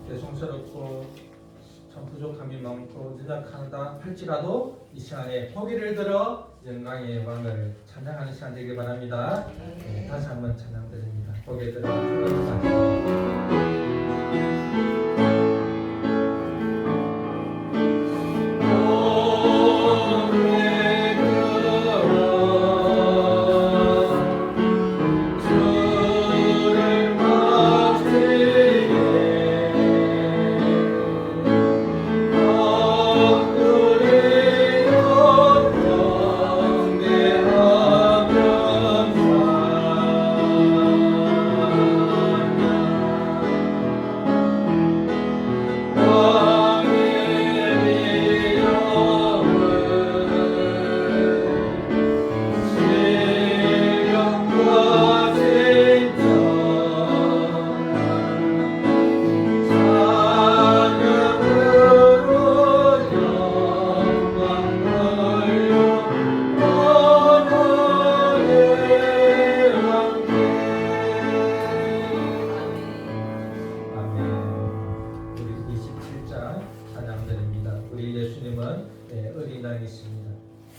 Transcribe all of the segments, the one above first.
죄송스럽고 참 부족함이 많고 연약하다 할지라도 이 시간에 고개를 들어 영광의 왕을 찬양하는 시간 되길 바랍니다. 네, 다시 한번 찬양드립니다. 고개 들어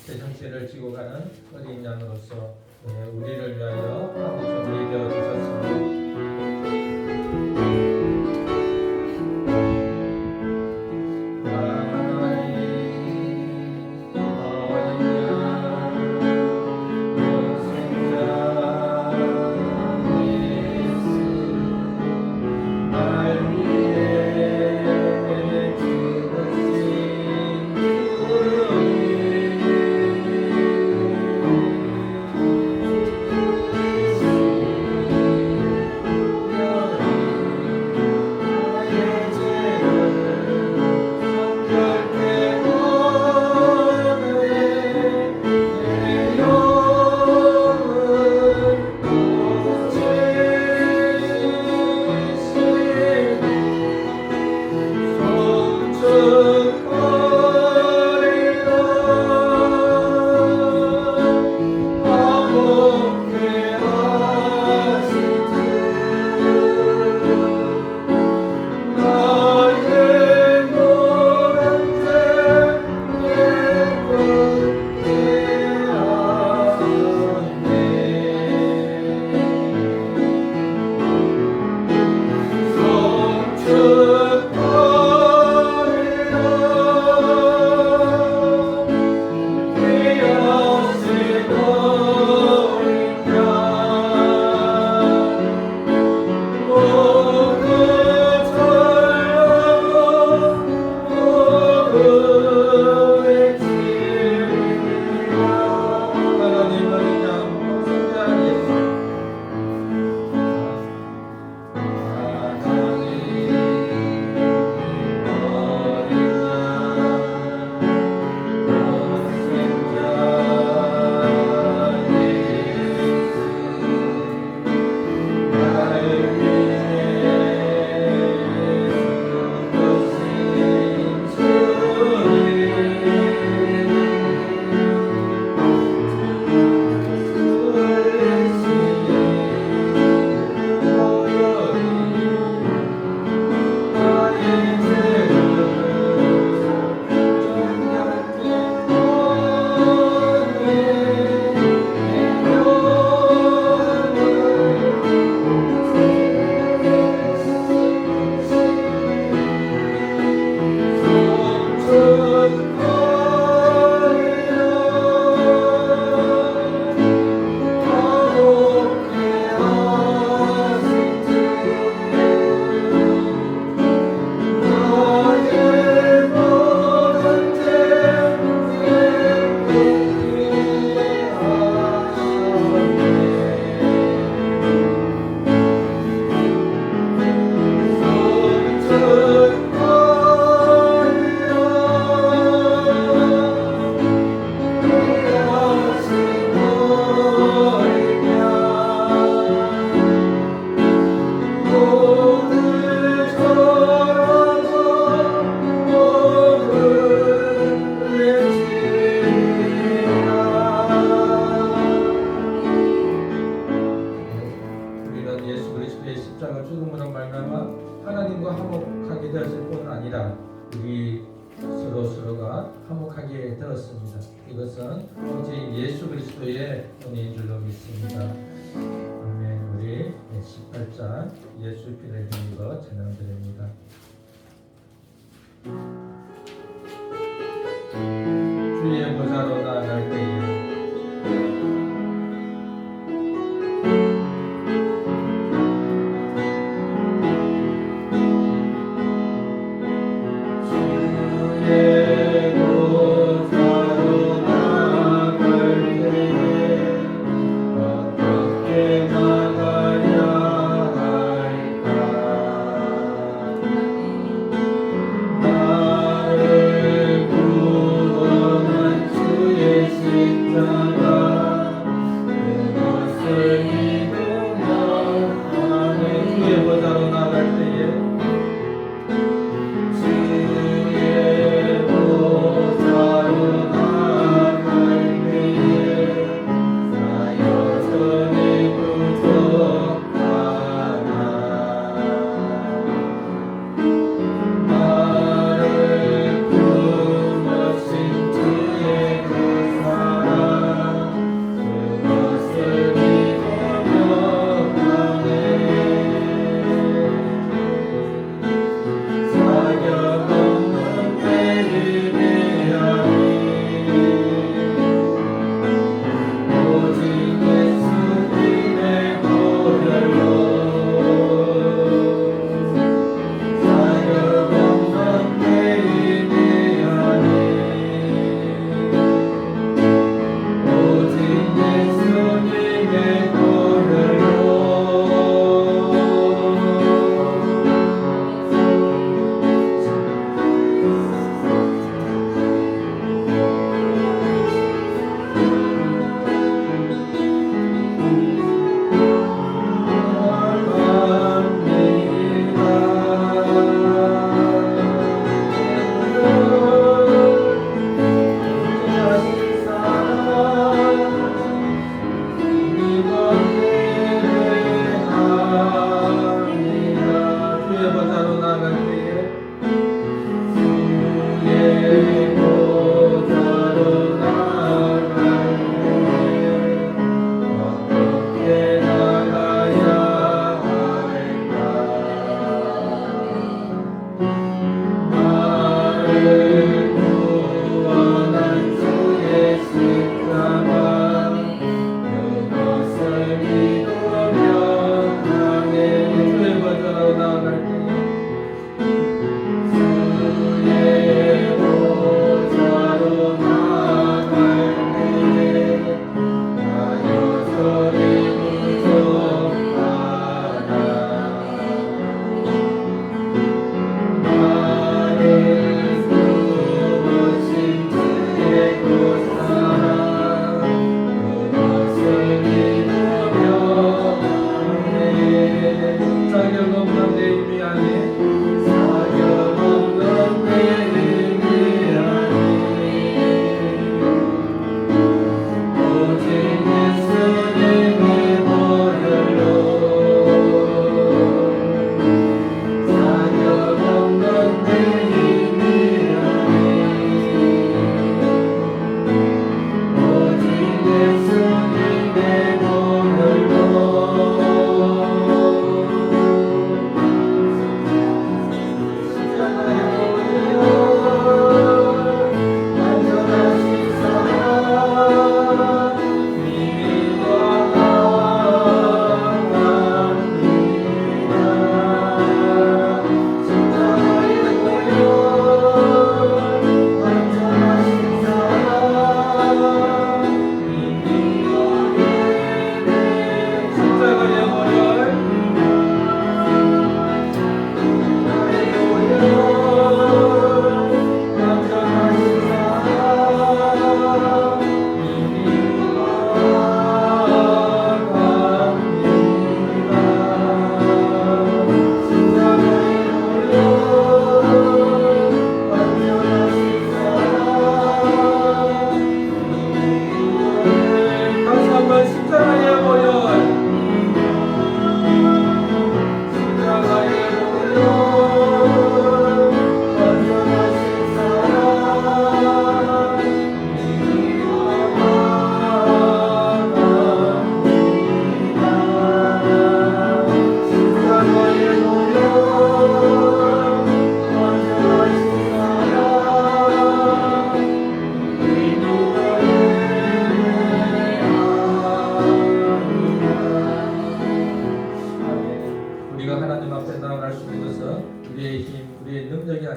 세상죄를 지고 가는 어린 양으로서 우리를 위하여 아버지 되어 주셨습니다. 되었을 뿐 아니라 우리 서로가 화목하게 되었습니다. 이것은 오직 예수 그리스도의 은혜인 줄로 믿습니다. 아멘. 우리 18장 예수 피를 흘린 것 찬양드립니다. 주의 보좌로 나아갈 때에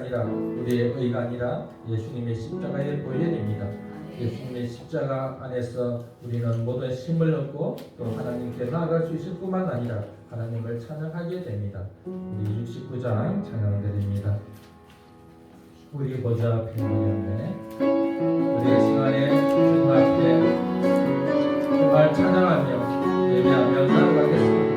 아니라 우리의 의가 아니라 예수님의 십자가의 보혈입니다. 예수님의 십자가 안에서 우리는 모든 힘을 얻고 또 하나님께 나아갈 수 있을 뿐만 아니라 하나님을 찬양하게 됩니다. 우리 69장 찬양드립니다. 우리 보좌 앞에 모였네. 우리 이 시간에 주님 앞에 정말 찬양하며 예배하며 나아가겠습니다.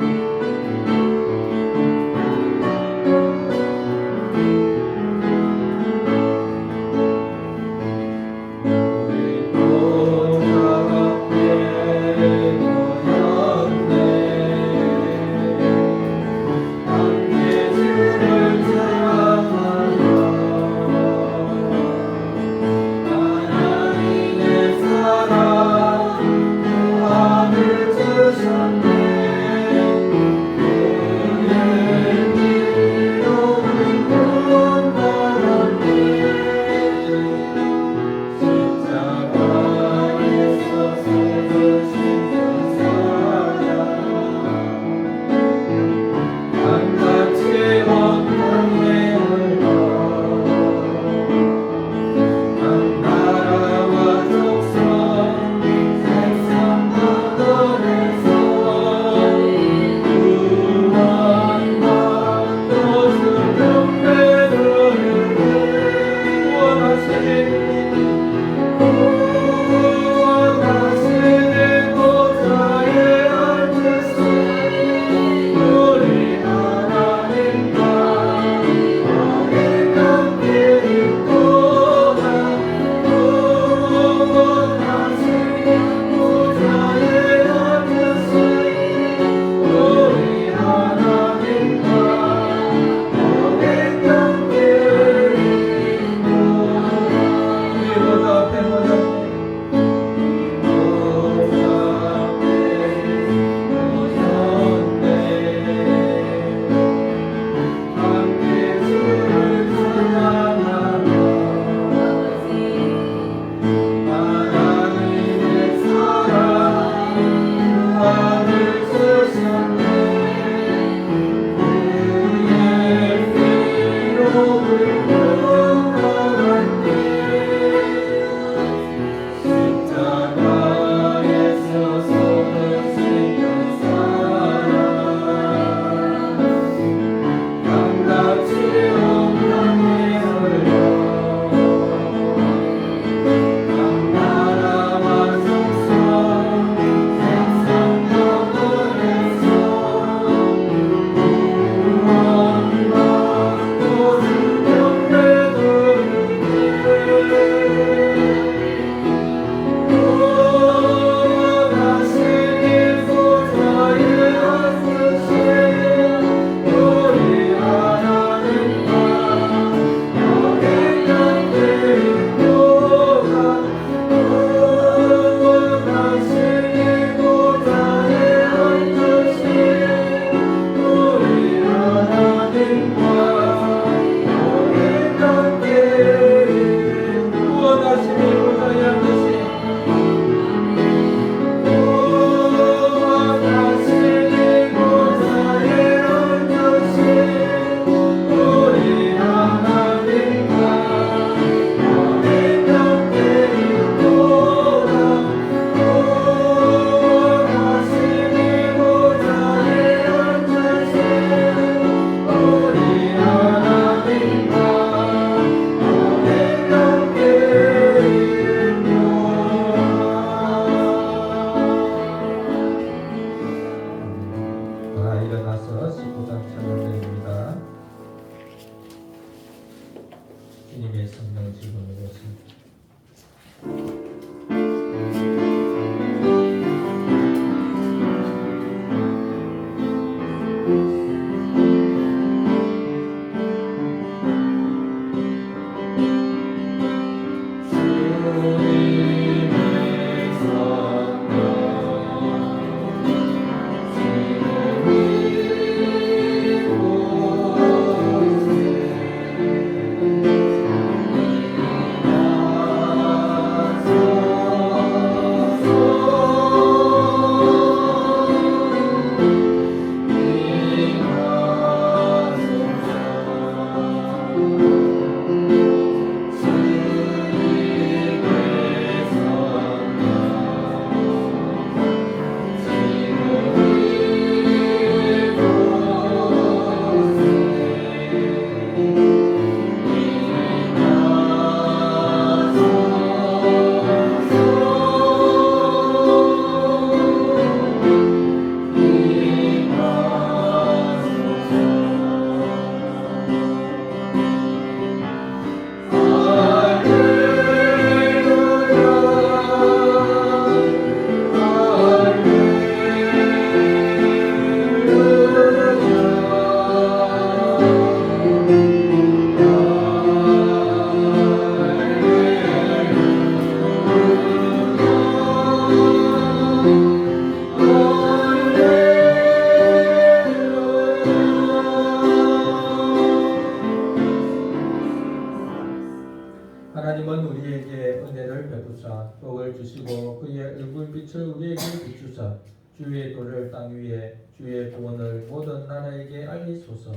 하나님은 우리에게 은혜를 베푸사 복을 주시고 그의 얼굴빛을 우리에게 비추사 주의 도를 땅 위에 주의 구원을 모든 나라에게 알리소서.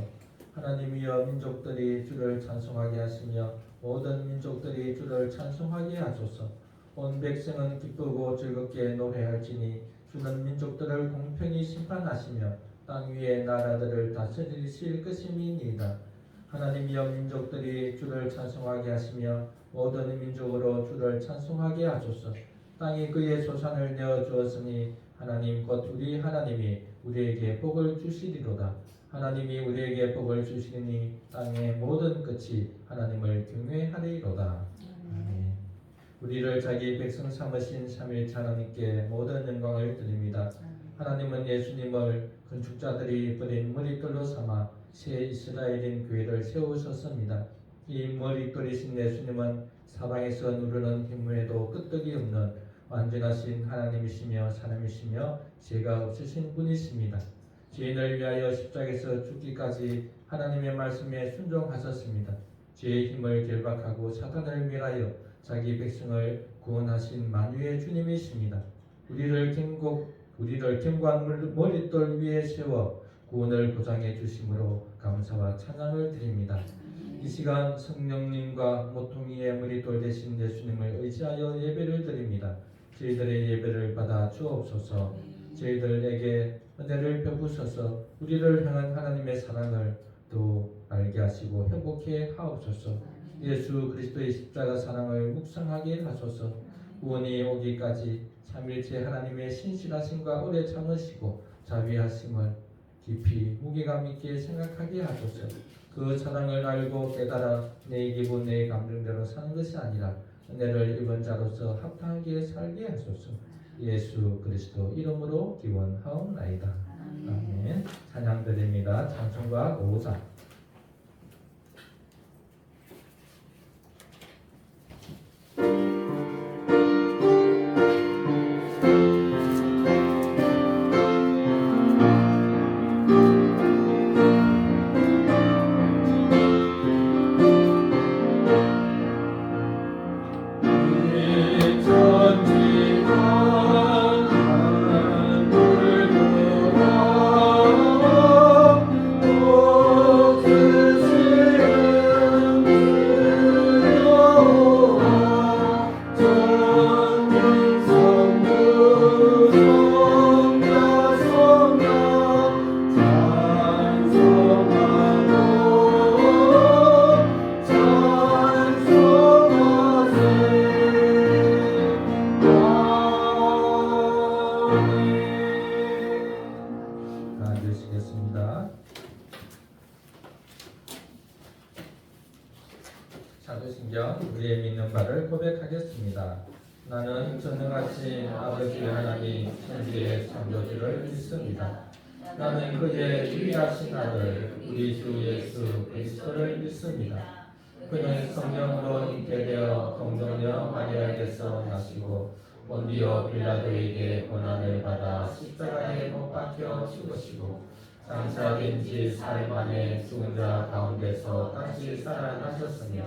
하나님이여 민족들이 주를 찬송하게 하시며 모든 민족들이 주를 찬송하게 하소서. 온 백성은 기쁘고 즐겁게 노래할지니 주는 민족들을 공평히 심판하시며 땅 위의 나라들을 다스리실 것임이니이다. 하나님이여 민족들이 주를 찬송하게 하시며 모든 민족으로 주를 찬송하게 하소서. 땅이 그의 소산을 내어 주었으니 하나님 곧 우리 하나님이 우리에게 복을 주시리로다. 하나님이 우리에게 복을 주시니 땅의 모든 끝이 하나님을 경외하리로다. 아멘. 우리를 자기 백성 삼으신 삼위일체 하나님께 모든 영광을 드립니다. 하나님은 예수님을 건축자들이 버린 머릿돌로 삼아 새 이스라엘인 교회를 세우셨습니다. 이 머릿돌이신 예수님은 사방에서 누르는 힘에도 끄떡이 없는 완전하신 하나님이시며 사람이시며 죄가 없으신 분이십니다. 죄인을 위하여 십자가에서 죽기까지 하나님의 말씀에 순종하셨습니다. 죄의 힘을 결박하고 사탄을 멸하여 자기 백성을 구원하신 만유의 주님이십니다. 우리를 견고한 머릿돌 위에 세워 구원을 보장해 주심으로 감사와 찬양을 드립니다. 이 시간 성령님과 모퉁이의 머릿돌 되신 예수님을 의지하여 예배를 드립니다. 저희들의 예배를 받아 주옵소서. 저희들에게 은혜를 베푸셔서 우리를 향한 하나님의 사랑을 또 알게 하시고 회복해 하옵소서. 예수 그리스도의 십자가 사랑을 묵상하게 하소서. 구원이 오기까지 삼일체 하나님의 신실하심과 오래 참으시고 자비하심을 깊이 무게감 있게 생각하게 하소서. 그 사랑을 알고 깨달아 내 기분 내 감정대로 사는 것이 아니라 은혜를 입은 자로서 합당하게 살게 하소서. 예수 그리스도 이름으로 기원하옵나이다. 아멘. 찬양드립니다. 찬송가 5장. 사도신경 우리의 믿는 바를 고백하겠습니다. 나는 전능하신 아버지 하나님 천지의 창조주를 믿습니다. 나는 그의 유일하신 아들 우리 주 예수 그리스도를 믿습니다. 그는 성령으로 잉태되어 동정녀 마리아에게서 나시고 본디오 빌라도에게 고난을 받아 십자가에 못 박혀 죽으시고 장사된 지 사흘 만에 죽은 자 가운데서 다시 살아나셨으며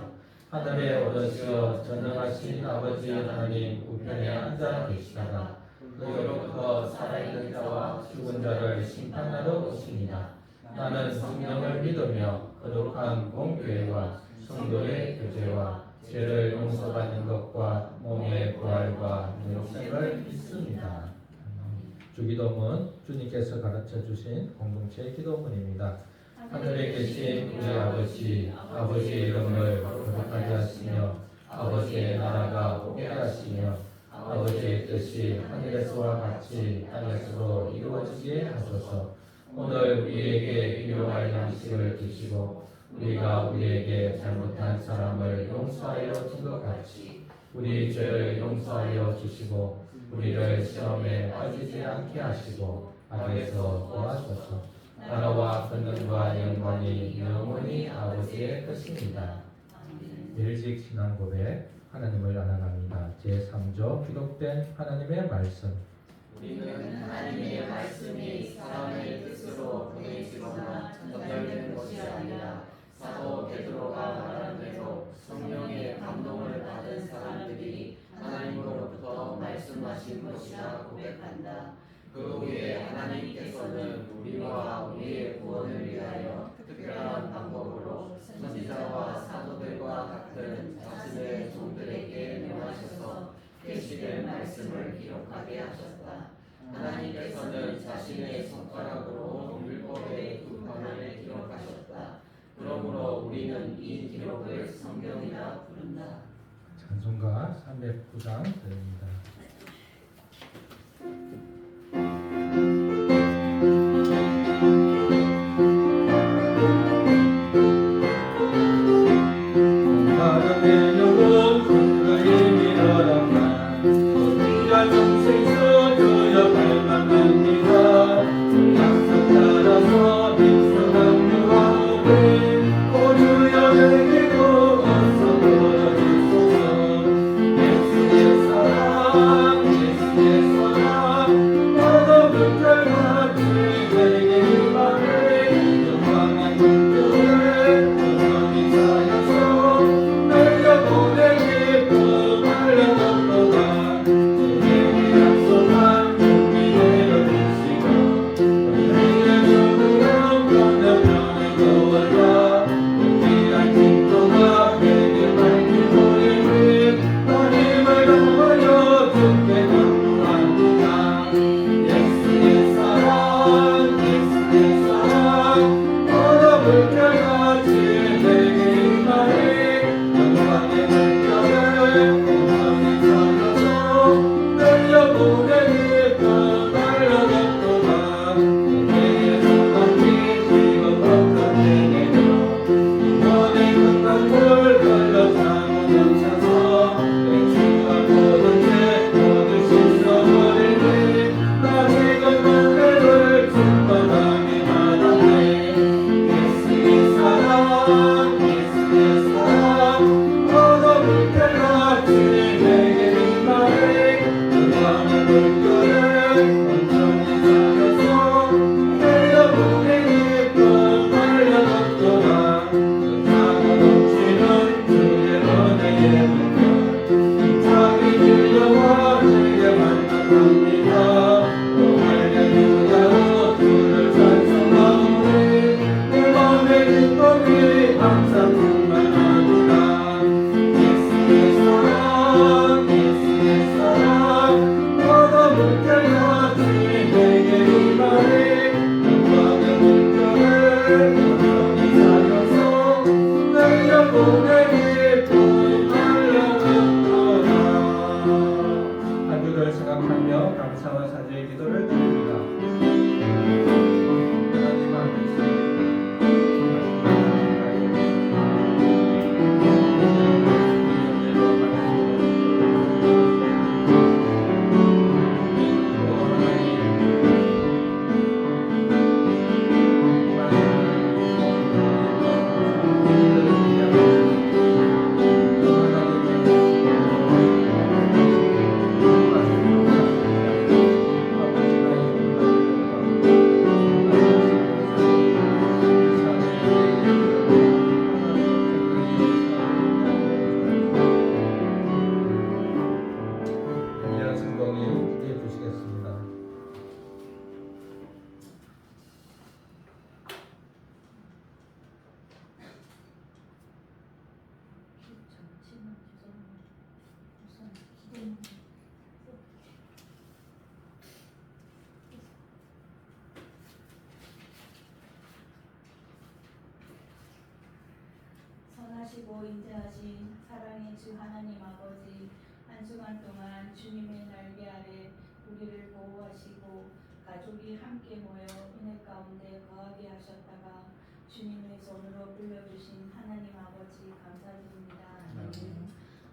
하늘에 오르시어 전능하신 아버지 하나님 우편에 앉아 계시다가 그로부터 살아있는 자와 죽은 자를 심판하러 오십니다. 나는 성령을 믿으며 거룩한 공교회와 성도의 교제와 죄를 용서받는 것과 몸의 부활과 영생을 믿습니다. 주기도문 주님께서 가르쳐 주신 공동체 기도문입니다. 하늘에 계신 우리 아버지, 아버지의 이름을 거룩하게 하시며 아버지의 나라가 오게 하시며 아버지의 뜻이 하늘에서와 같이 땅에서도 이루어지게 하소서. 오늘 우리에게 필요할 양식을 주시고 우리가 우리에게 잘못한 사람을 용서하여 준 것 같이 우리 죄를 용서하여 주시고 우리를 시험에 빠지지 않게 하시고 악에서 도와소서. 나라와 권능과 영광이 영원히 아버지의 것입니다. 일찍 신앙 고백 하나님을 알아갑니다. 제3조 기록된 하나님의 말씀. 우리는 하나님의 말씀이 사람의 뜻으로 보내지거나 전달되는 것이 아니라 사도 베드로가 말한 대로 성령의 감동을 정하신 것이라 고백한다. 그 후에 하나님께서는 우리와 우리의 구원을 위하여 특별한 방법으로 선지자와 사도들과 같은 자신의 종들에게 명하셔서 계시된 말씀을 기록하게 하셨다. 하나님께서는 자신의 손가락으로 율법의 두 권을 기록하셨다. 그러므로 우리는 이 기록을 성경이라 부른다. 찬송가 309장 드립니다. 선하시고 인자하신 사랑의 주 하나님 아버지, 한 주간 동안 주님의 날개 아래 우리를 보호하시고 가족이 함께 모여 은혜 가운데 거하게 하셨다가 주님의 손으로 불러주신 하나님 아버지 감사드립니다.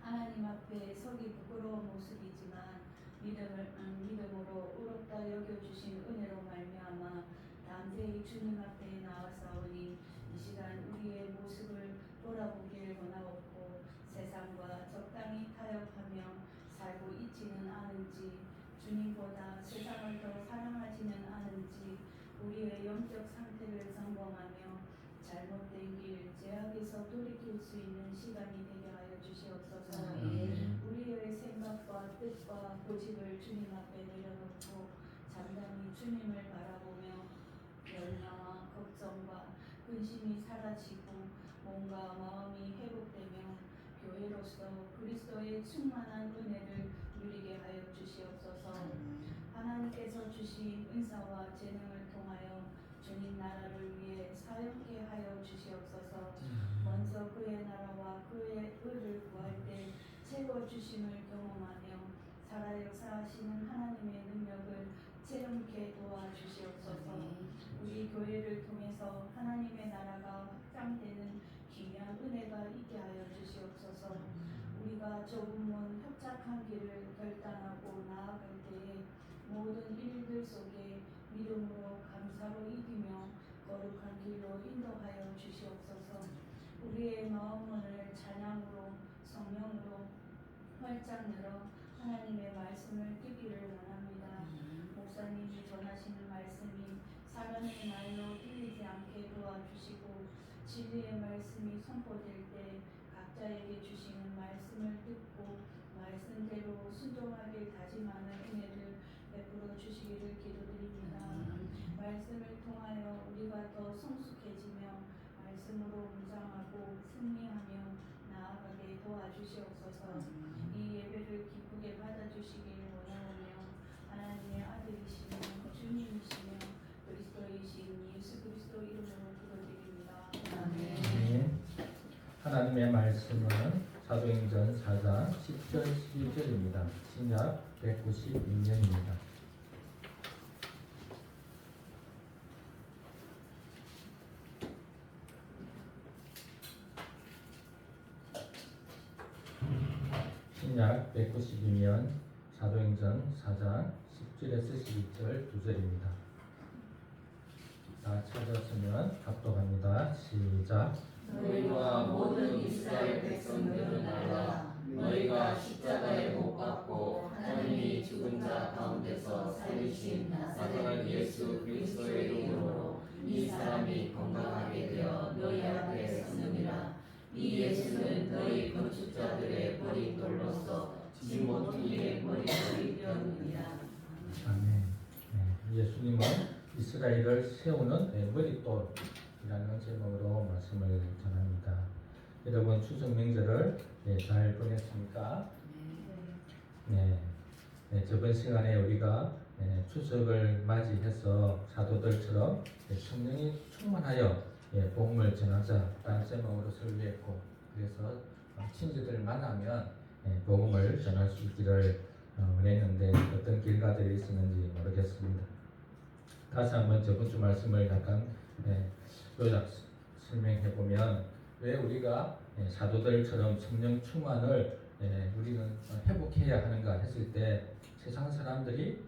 하나님 앞에 서기 부끄러운 모습이지만 믿음으로 의롭다 여겨주신 은혜로 말미암아 담대히 주님 앞에 나와사오니 이 시간 우리의 모습을 돌아보기를 원하옵고 세상과 적당히 타협하며 살고 있지는 않은지, 주님보다 세상을 더 사랑하지는 않은지, 우리의 영적 상태를 점검하며 잘못된 길, 죄악에서 돌이킬 수 있는 시간이 되게 하여 주시옵소서. 우리의 생각과 뜻과 고집을 주님 앞에 내려놓고 잠잠히 주님을 바라보며 열망과 걱정과 근심이 사라지고 몸과 마음이 회복되며 교회로서 그리스도의 충만한 은혜를 누리게 하여 주시옵소서. 하나님께서 주신 은사와 재능을 통하여 주님 나라를 위해 사용케 하여 주시옵소서. 먼저 그의 나라와 그의 의를 구할 때 채워주심을 경험하며 살아 역사하시는 하나님의 능력을 체험케 도와주시옵소서. 우리 교회를 통해서 하나님의 나라가 확장되는 귀한 은혜가 있게 하여 주시옵소서. 우리가 좁은 문 협착한 길을 결단하고 나아갈 때에 모든 일들 속에 믿음으로 감사로 이기며 거룩한 길로 인도하여 주시옵소서. 우리의 마음문을 찬양으로 성령으로 활짝 열어 하나님의 말씀을 듣기를 원합니다. 목사님이 전하시는 말씀이 사람의 말로 들리지 않게 도와주시고 진리의 말씀이 선포될 때 각자에게 주시는 말씀을 듣고 말씀대로 순종하길 다짐하는 은혜를 베풀어 주시기를 기도드립니다. 말씀을 통하여 우리가 더 성숙해지며 말씀으로 무장하고 승리하며 나아가게 도와주시옵소서. 이 예배를 기쁘게 받아주시길 원하오며 하나님의 아들이시며 주님이시며 그리스도이신 예수 그리스도 이름으로 기도드립니다. 네. 하나님의 말씀은 사도행전 4장 10절 12절입니다. 신약 192면입니다. 신약 192면 사도행전 4장 10절에서 12절 2절입니다. 다 찾았으면 합독합니다. 시작. 너희와 모든 이스라엘 백성들은 알라. 너희가 십자가에 못 박고 하나님이 죽은 자 가운데서 살리신 나사렛 예수 그리스도의 이름으로 이 사람이 건강하게 되어 너희 앞에 섰느니라. 이 예수는 너희 건축자들의 버린 돌로서 진모퉁이의 머리털이 되었느니라. 아멘. 네, 예수님은 이스라엘을 세우는 머릿돌이라는 제목으로 말씀을 전합니다. 여러분 추석 명절을 잘 보냈습니까? 네. 저번 시간에 우리가 추석을 맞이해서 사도들처럼 성령이 충만하여 복음을 전하자라는 제목으로 설교했고, 그래서 친구들 만나면 복음을 전할 수 있기를 원했는데 어떤 결과들이 있었는지 모르겠습니다. 다시 한번 저번 주 말씀을 약간 요약 설명해 보면, 왜 우리가 사도들처럼 성령 충만을 우리는 회복해야 하는가 했을 때 세상 사람들이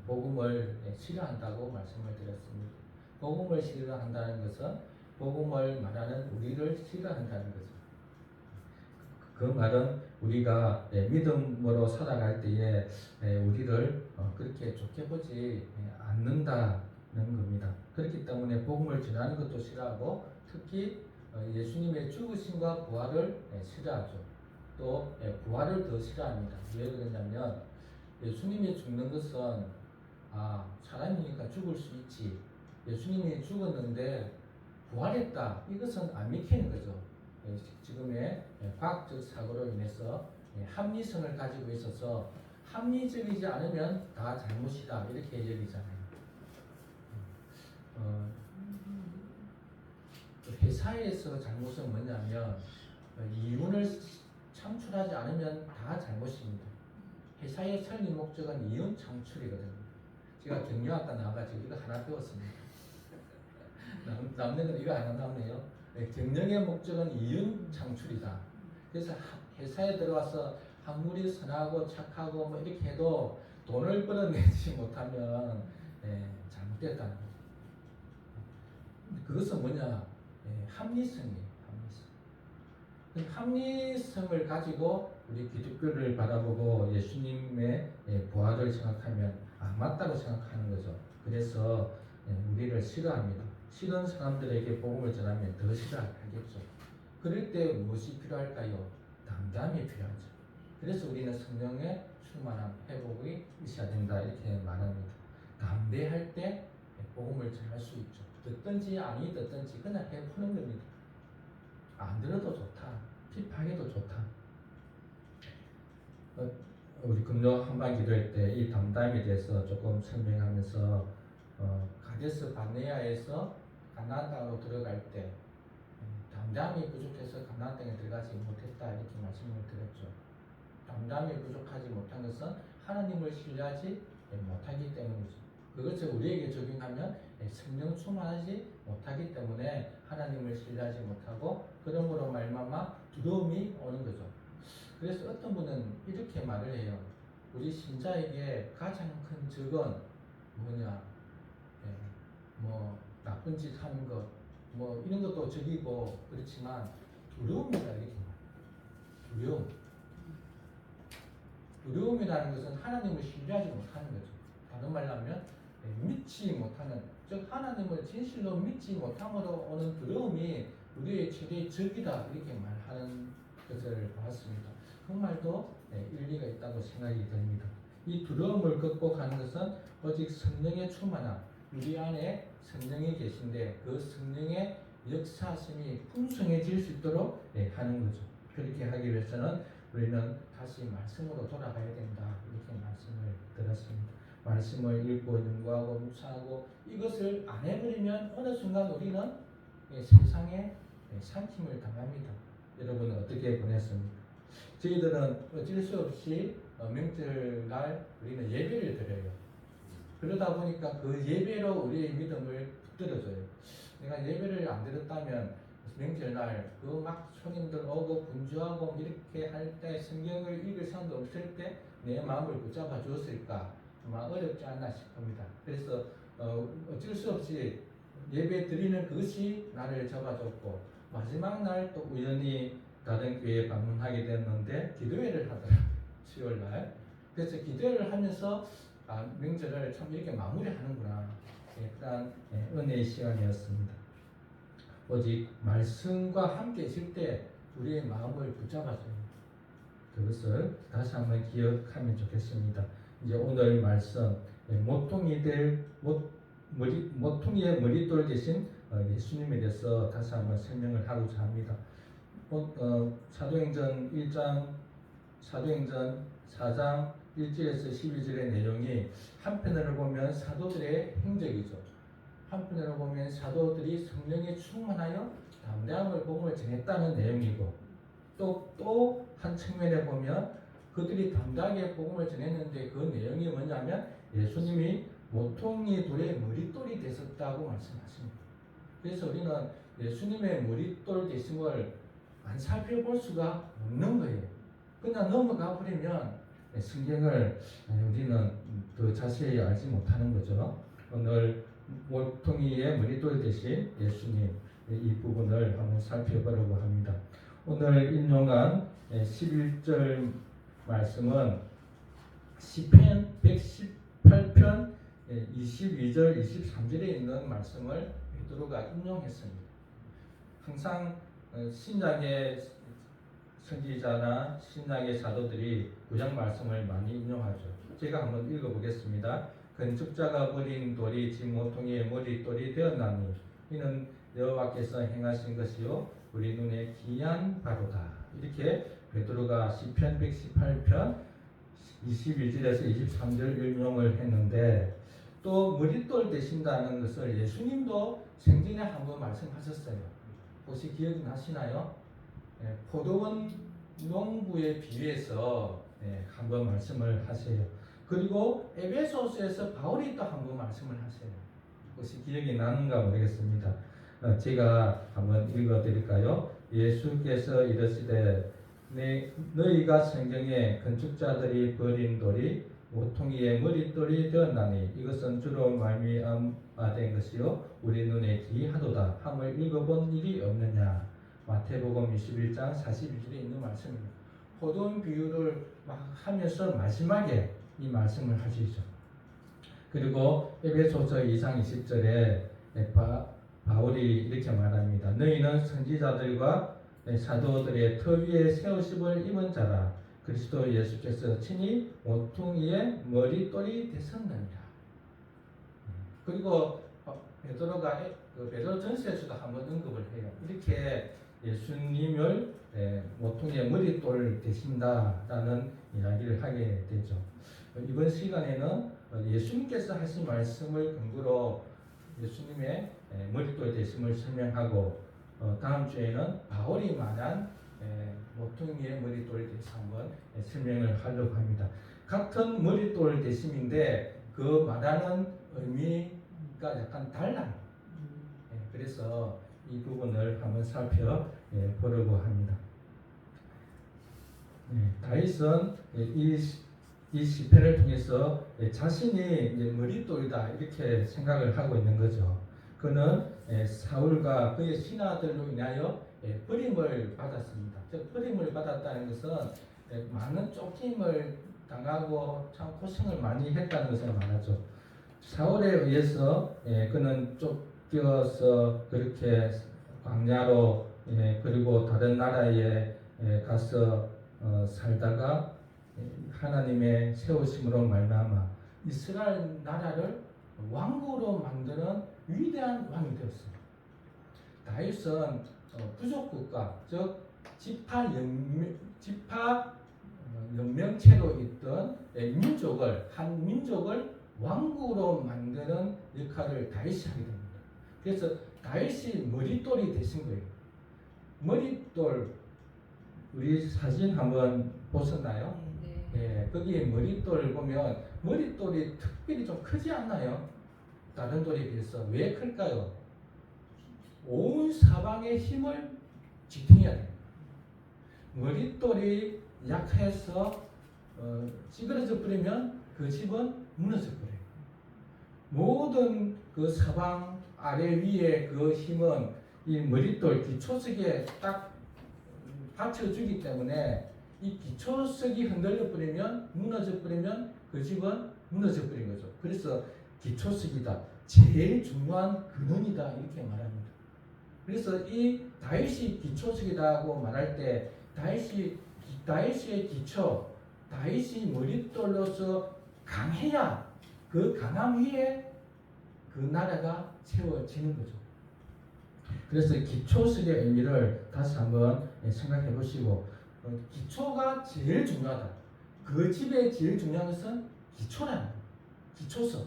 복음을 싫어한다고 말씀을 드렸습니다. 복음을 싫어한다는 것은 복음을 말하는 우리를 싫어한다는 거죠. 그 말은 우리가 믿음으로 살아갈 때에 우리를 그렇게 좋게 보지 않는다는 겁니다. 그렇기 때문에 복음을 전하는 것도 싫어하고, 특히 예수님의 죽으심과 부활을 싫어하죠. 또 부활을 더 싫어합니다. 왜 그러냐면 예수님이 죽는 것은 사람이니까 죽을 수 있지, 예수님이 죽었는데 부활했다, 이것은 안 믿기는 거죠. 지금의 과학적 사고로 인해서 합리성을 가지고 있어서 합리적이지 않으면 다 잘못이다, 이렇게 여기잖아요. 회사에서 잘못은 뭐냐면 이윤을 창출하지 않으면 다 잘못입니다. 회사의 설립 목적은 이윤 창출이거든요. 제가 경영학과 나와가지고 이거 하나 배웠습니다. 남는 건 이거 하나 남네요. 경영의 목적은 이윤 창출이다. 그래서 회사에 들어와서 학물이 선하고 착하고 뭐 이렇게 해도 돈을 벌어내지 못하면 잘못됐다는 거죠. 그것은 뭐냐? 합리성이에요. 합리성을 가지고 우리 기독교를 바라보고 예수님의 부활을 생각하면 맞다고 생각하는 거죠. 그래서 우리를 싫어합니다. 싫은 사람들에게 복음을 전하면 더 싫어하겠죠. 그럴 때 무엇이 필요할까요? 담담이 필요하죠. 그래서 우리는 성령의 충만함, 회복이 있어야 된다 이렇게 말합니다. 담대할 때 복음을 전할 수 있죠. 듣든지 아니 듣든지 그냥 해보는 겁니다. 안 들어도 좋다. 핍박해도 좋다. 우리 금요 한반 기도할 때 이 담담에 대해서 조금 설명하면서 가데스 바네아에서 가나안 땅으로 들어갈 때 담담이 부족해서 가나안 땅에 들어가지 못했다 이렇게 말씀을 드렸죠. 담담이 부족하지 못한 것은 하나님을 신뢰하지 못하기 때문이죠. 그것을 우리에게 적용하면 성령 충만하지 못하기 때문에 하나님을 신뢰하지 못하고 그러므로 말미암아 두려움이 오는 거죠. 그래서 어떤 분은 이렇게 말을 해요. 우리 신자에게 가장 큰 적은 뭐냐? 뭐 나쁜 짓 하는 것, 뭐 이런 것도 적이고 그렇지만 두려움이다 이렇게 말해요. 두려움. 두려움이라는 것은 하나님을 신뢰하지 못하는 거죠. 다른 말로 하면 믿지 못하는, 즉 하나님을 진실로 믿지 못함으로 오는 두려움이 우리의 최대의 적이다 이렇게 말하는 것을 봤습니다. 그 말도 일리가 있다고 생각이 됩니다. 이 두려움을 극복하는 것은 오직 성령의 충만함, 우리 안에 성령이 계신데 그 성령의 역사심이 풍성해질 수 있도록 하는 거죠. 그렇게 하기 위해서는 우리는 다시 말씀으로 돌아가야 된다 이렇게 말씀을 들었습니다. 말씀을 읽고 연구하고 묵상하고 이것을 안 해버리면 어느 순간 우리는 세상에 삼킴을 당합니다. 여러분은 어떻게 보냈습니까? 저희들은 어쩔 수 없이 명절날 우리는 예배를 드려요. 그러다 보니까 그 예배로 우리의 믿음을 붙들어줘요. 내가 예배를 안 드렸다면 명절날 그 막 손님들 오고 분주하고 이렇게 할 때 성경을 읽을 사람도 없을 때 내 마음을 붙잡아 주었을까 아마 어렵지 않나 싶습니다. 그래서 어쩔 수 없이 예배 드리는 그것이 나를 잡아줬고 마지막 날 또 우연히 다른 교회에 방문하게 됐는데 기도회를 하더라고요. 10월날. 그래서 기도회를 하면서 명절을 참 이렇게 마무리하는구나. 그런 은혜의 시간이었습니다. 오직 말씀과 함께 있을 때 우리의 마음을 붙잡아줘요. 그것을 다시 한번 기억하면 좋겠습니다. 이제 오늘 말씀 모퉁이의 머릿돌 대신 예수님에 대해서 다시 한번 설명을 하고자 합니다. 사도행전 4장 1절에서 12절의 내용이 한편으로 보면 사도들의 행적이죠. 한편으로 보면 사도들이 성령에 충만하여 담대함을 복음을 전했다는 내용이고 또 한 측면에 보면 그들이 담대하게 복음을 전했는데 그 내용이 뭐냐면 예수님이 모퉁이 돌의 머릿돌이 되셨다고 말씀하십니다. 그래서 우리는 예수님의 머릿돌 되심을 안 살펴볼 수가 없는 거예요. 그냥 넘어가 버리면 성경을 우리는 더 자세히 알지 못하는 거죠. 오늘 모퉁이의 머릿돌 대신 예수님 이 부분을 한번 살펴보려고 합니다. 오늘 인용한 11절 말씀은 시편 118편 22절 23절에 있는 말씀을 베드로가 인용했습니다. 항상 신약의 선지자나 신약의 사도들이 구약 말씀을 많이 인용하죠. 제가 한번 읽어보겠습니다. 건축자가 버린 돌이 진 모퉁이의 머릿돌이 되었나니 이는 여호와께서 행하신 것이요 우리 눈에 기이한 바로다. 이렇게 베드로가 시편 118편 21절에서 23절 인용을 했는데 또 머릿돌 되신다는 것을 예수님도 생전에 한번 말씀하셨어요. 혹시 기억이 나시나요? 포도원 농부에 비유해서 한번 말씀을 하세요. 그리고 에베소서에서 바울이 또 한번 말씀을 하세요. 혹시 기억이 나는가 모르겠습니다. 제가 한번 읽어드릴까요? 예수께서 이르시되 너희가 성경에 건축자들이 버린 돌이 모퉁이의 머릿돌이 되었나니 이것은 주로 말미암아 된 것이요 우리 눈에 기이하도다 함을 읽어본 일이 없느냐. 마태복음 21장 41절에 있는 말씀입니다. 포도원 비유를 막 하면서 마지막에 이 말씀을 하시죠. 그리고 에베소서 2장 20절에 바울이 이렇게 말합니다. 너희는 선지자들과 사도들의 터 위에 세우심을 입은 자라. 그리스도 예수께서 친히 모퉁이의 머릿돌이 되셨느니라. 그리고 베드로가 베드로 전서에서도 한번 언급을 해요. 이렇게 예수님을 모퉁이의 머릿돌 되신다라는 이야기를 하게 되죠. 이번 시간에는 예수님께서 하신 말씀을 근거로 예수님의 머릿돌 되심을 설명하고, 다음 주에는 바울이 말한 모퉁이의 머릿돌 대해서 한번 설명을 하려고 합니다. 같은 머릿돌 대심인데 그 말하는 의미가 약간 달라요. 그래서 이 부분을 한번 살펴보려고 합니다. 다윗은 이 시편을 통해서 자신이 이제 머릿돌이다 이렇게 생각을 하고 있는 거죠. 그는 사울과 그의 신하들로 인하여 버림을 받았습니다. 즉 버림을 받았다는 것은 많은 쫓김을 당하고 참 고생을 많이 했다는 것을 말하죠. 사울에 의해서 그는 쫓겨서 그렇게 광야로 그리고 다른 나라에 가서 살다가 하나님의 세우심으로 말미암아 이스라엘 나라를 왕국으로 만드는 위대한 왕이 되었습니다. 다윗은 부족 국가, 즉 지파 연명체로 있던 한 민족을 왕국으로 만드는 역할을 다윗이 하게 됩니다. 그래서 다윗이 머릿돌이 되신 거예요. 머릿돌, 우리 사진 한번 보셨나요? 네. 거기 머릿돌 보면 머릿돌이 특별히 좀 크지 않나요? 다른 돌에 비해서. 왜 클까요? 온 사방의 힘을 지탱해야 됩니다. 머릿돌이 약해서 찌그러져 버리면 그 집은 무너져 버려요. 모든 그 사방 아래 위에 그 힘은 이 머릿돌 기초석에 딱 받쳐주기 때문에 이 기초석이 흔들려 버리면, 무너져 버리면 그 집은 무너져 버린 거죠. 그래서 기초석이다, 제일 중요한 근원이다 이렇게 말합니다. 그래서 이 다윗이 기초석이라고 말할 때 다윗의 기초, 다윗이 머릿돌로서 강해야 그 강함 위에 그 나라가 세워지는 거죠. 그래서 기초석의 의미를 다시 한번 생각해 보시고, 기초가 제일 중요하다. 그 집에 제일 중요한 것은 기초라는 거예요. 기초석.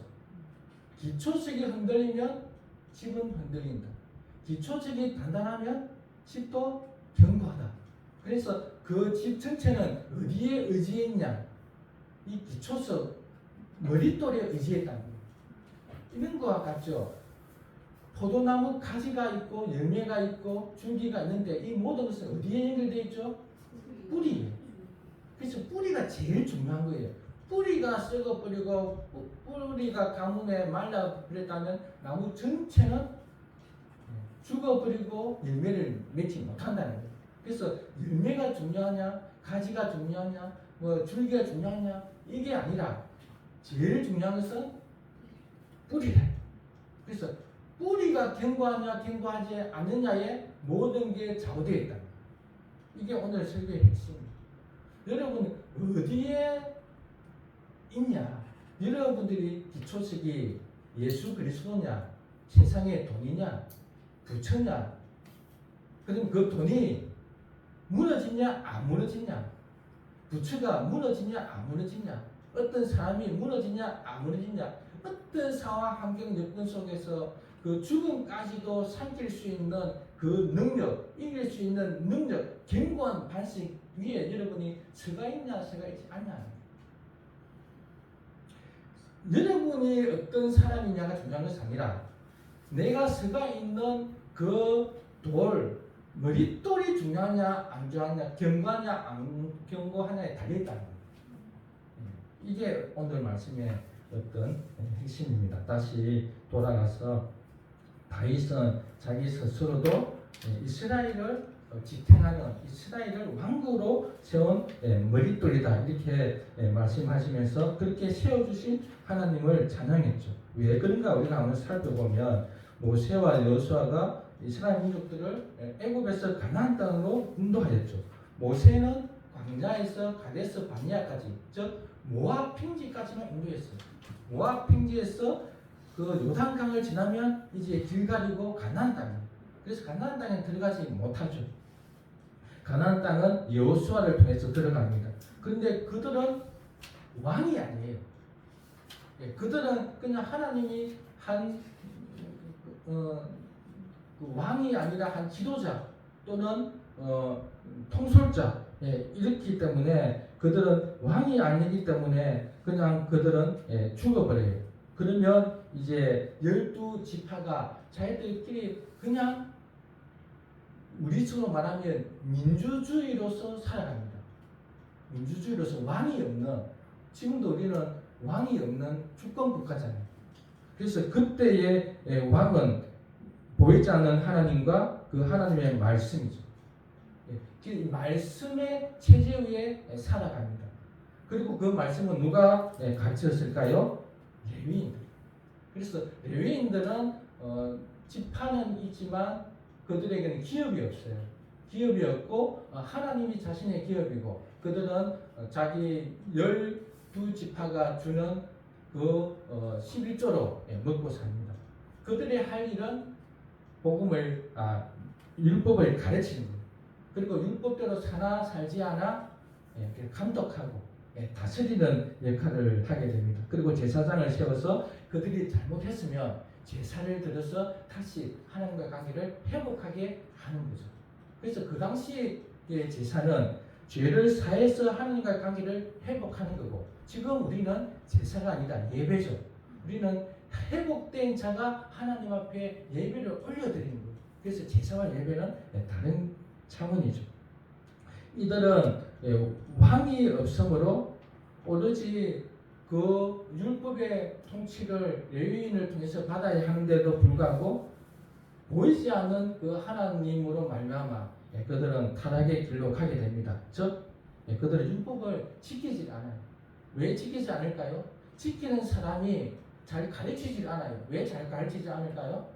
기초석이 흔들리면 집은 흔들린다. 기초석이 단단하면 집도 견고하다. 그래서 그 집 전체는 어디에 의지했냐? 이 기초석, 머릿돌에 의지했다는 거예요. 이런 거와 같죠. 포도나무 가지가 있고 열매가 있고 줄기가 있는데 이 모든 것은 어디에 연결되어 있죠? 뿌리예요. 그래서 뿌리가 제일 중요한 거예요. 뿌리가 썩어버리고 뿌리가 가뭄에 말라버렸다면 나무 전체는 죽어버리고 열매를 맺지 못한다는 거예요. 그래서 열매가 중요하냐, 가지가 중요하냐, 줄기가 중요하냐, 이게 아니라 제일 중요한 것은 뿌리다. 그래서 뿌리가 견고하냐 견고하지 않느냐에 모든 게 좌우되어 있다. 이게 오늘 설교의 핵심입니다. 여러분 어디에 있냐? 여러분들이 기초석이 예수 그리스도냐, 세상의 돈이냐, 부처냐? 그럼 그 돈이 무너지냐 안 무너지냐? 부처가 무너지냐 안 무너지냐? 어떤 사람이 무너지냐 안 무너지냐? 어떤 상황 환경 여건 속에서 그 죽음까지도 삼킬 수 있는 그 능력, 이길 수 있는 능력, 견고한 반석 위에 여러분이 서가 있냐 서가 있지 않냐? 여러분이 어떤 사람이냐가 중요한 것이 아니라 내가 서가 있는 그 돌, 머릿돌이 중요하냐 안 중요하냐, 견고하냐 안 견고하냐에 달려있다는 거예요. 이게 오늘 말씀의 어떤 핵심입니다. 다시 돌아가서 다윗은 자기 스스로도 이스라엘을 지탱하는, 이스라엘을 왕국으로 세운 머릿돌이다 이렇게 말씀하시면서 그렇게 세워주신 하나님을 찬양했죠. 왜 그런가 우리가 한번 살펴보면 모세와 여호수아가 이스라엘 민족들을 애굽에서 가나안 땅으로 인도하였죠. 모세는 광야에서 가데스 바니아까지, 즉 모압 평지까지만 인도했어요. 모압 평지에서 그 요단강을 지나면 이제 길가리고 가나안 땅이에요. 그래서 가나안 땅에 들어가지 못하죠. 가나안 땅은 여호수아를 통해서 들어갑니다. 그런데 그들은 왕이 아니에요. 그들은 그냥 하나님이 한 그 왕이 아니라 한 지도자 또는 통솔자, 이렇기 때문에 그들은 왕이 아니기 때문에 그냥 그들은 죽어버려요. 그러면 이제 12지파가 자기들끼리 그냥 우리처럼 말하면 민주주의로서 살아갑니다. 민주주의로서 왕이 없는, 지금도 우리는 왕이 없는 주권 국가잖아요. 그래서 그때의 왕은 보이지 않는 하나님과 그 하나님의 말씀이죠. 그 말씀의 체제 위에 살아갑니다. 그리고 그 말씀은 누가 가르쳤을까요? 레위인들. 그래서 레위인들은 지파는 있지만 그들에게는 기업이 없어요. 기업이 없고 하나님이 자신의 기업이고, 그들은 자기 12지파가 주는 그 11조로 먹고 삽니다. 그들의 할 일은 복음을 율법을 가르치는 거예요. 그리고 율법대로 사나 살지 않아 감독하고 다스리는 역할을 하게 됩니다. 그리고 제사장을 세워서 그들이 잘못했으면 제사를 드려서 다시 하나님과 관계를 회복하게 하는 거죠. 그래서 그 당시의 제사는 죄를 사해서 하나님과 관계를 회복하는 거고, 지금 우리는 제사가 아니라 예배죠. 우리는 회복된 자가 하나님 앞에 예배를 올려드리는 거예요. 그래서 제사와 예배는 다른 차원이죠. 이들은 왕이 없으므로 오로지 그 율법의 통치를 레위인을 통해서 받아야 하는데도 불구하고 보이지 않는 그 하나님으로 말미암아 그들은 타락의 길로 가게 됩니다. 즉 그들은 율법을 지키지 않아요. 왜 지키지 않을까요? 지키는 사람이 잘 가르치지 않아요. 왜 잘 가르치지 않을까요?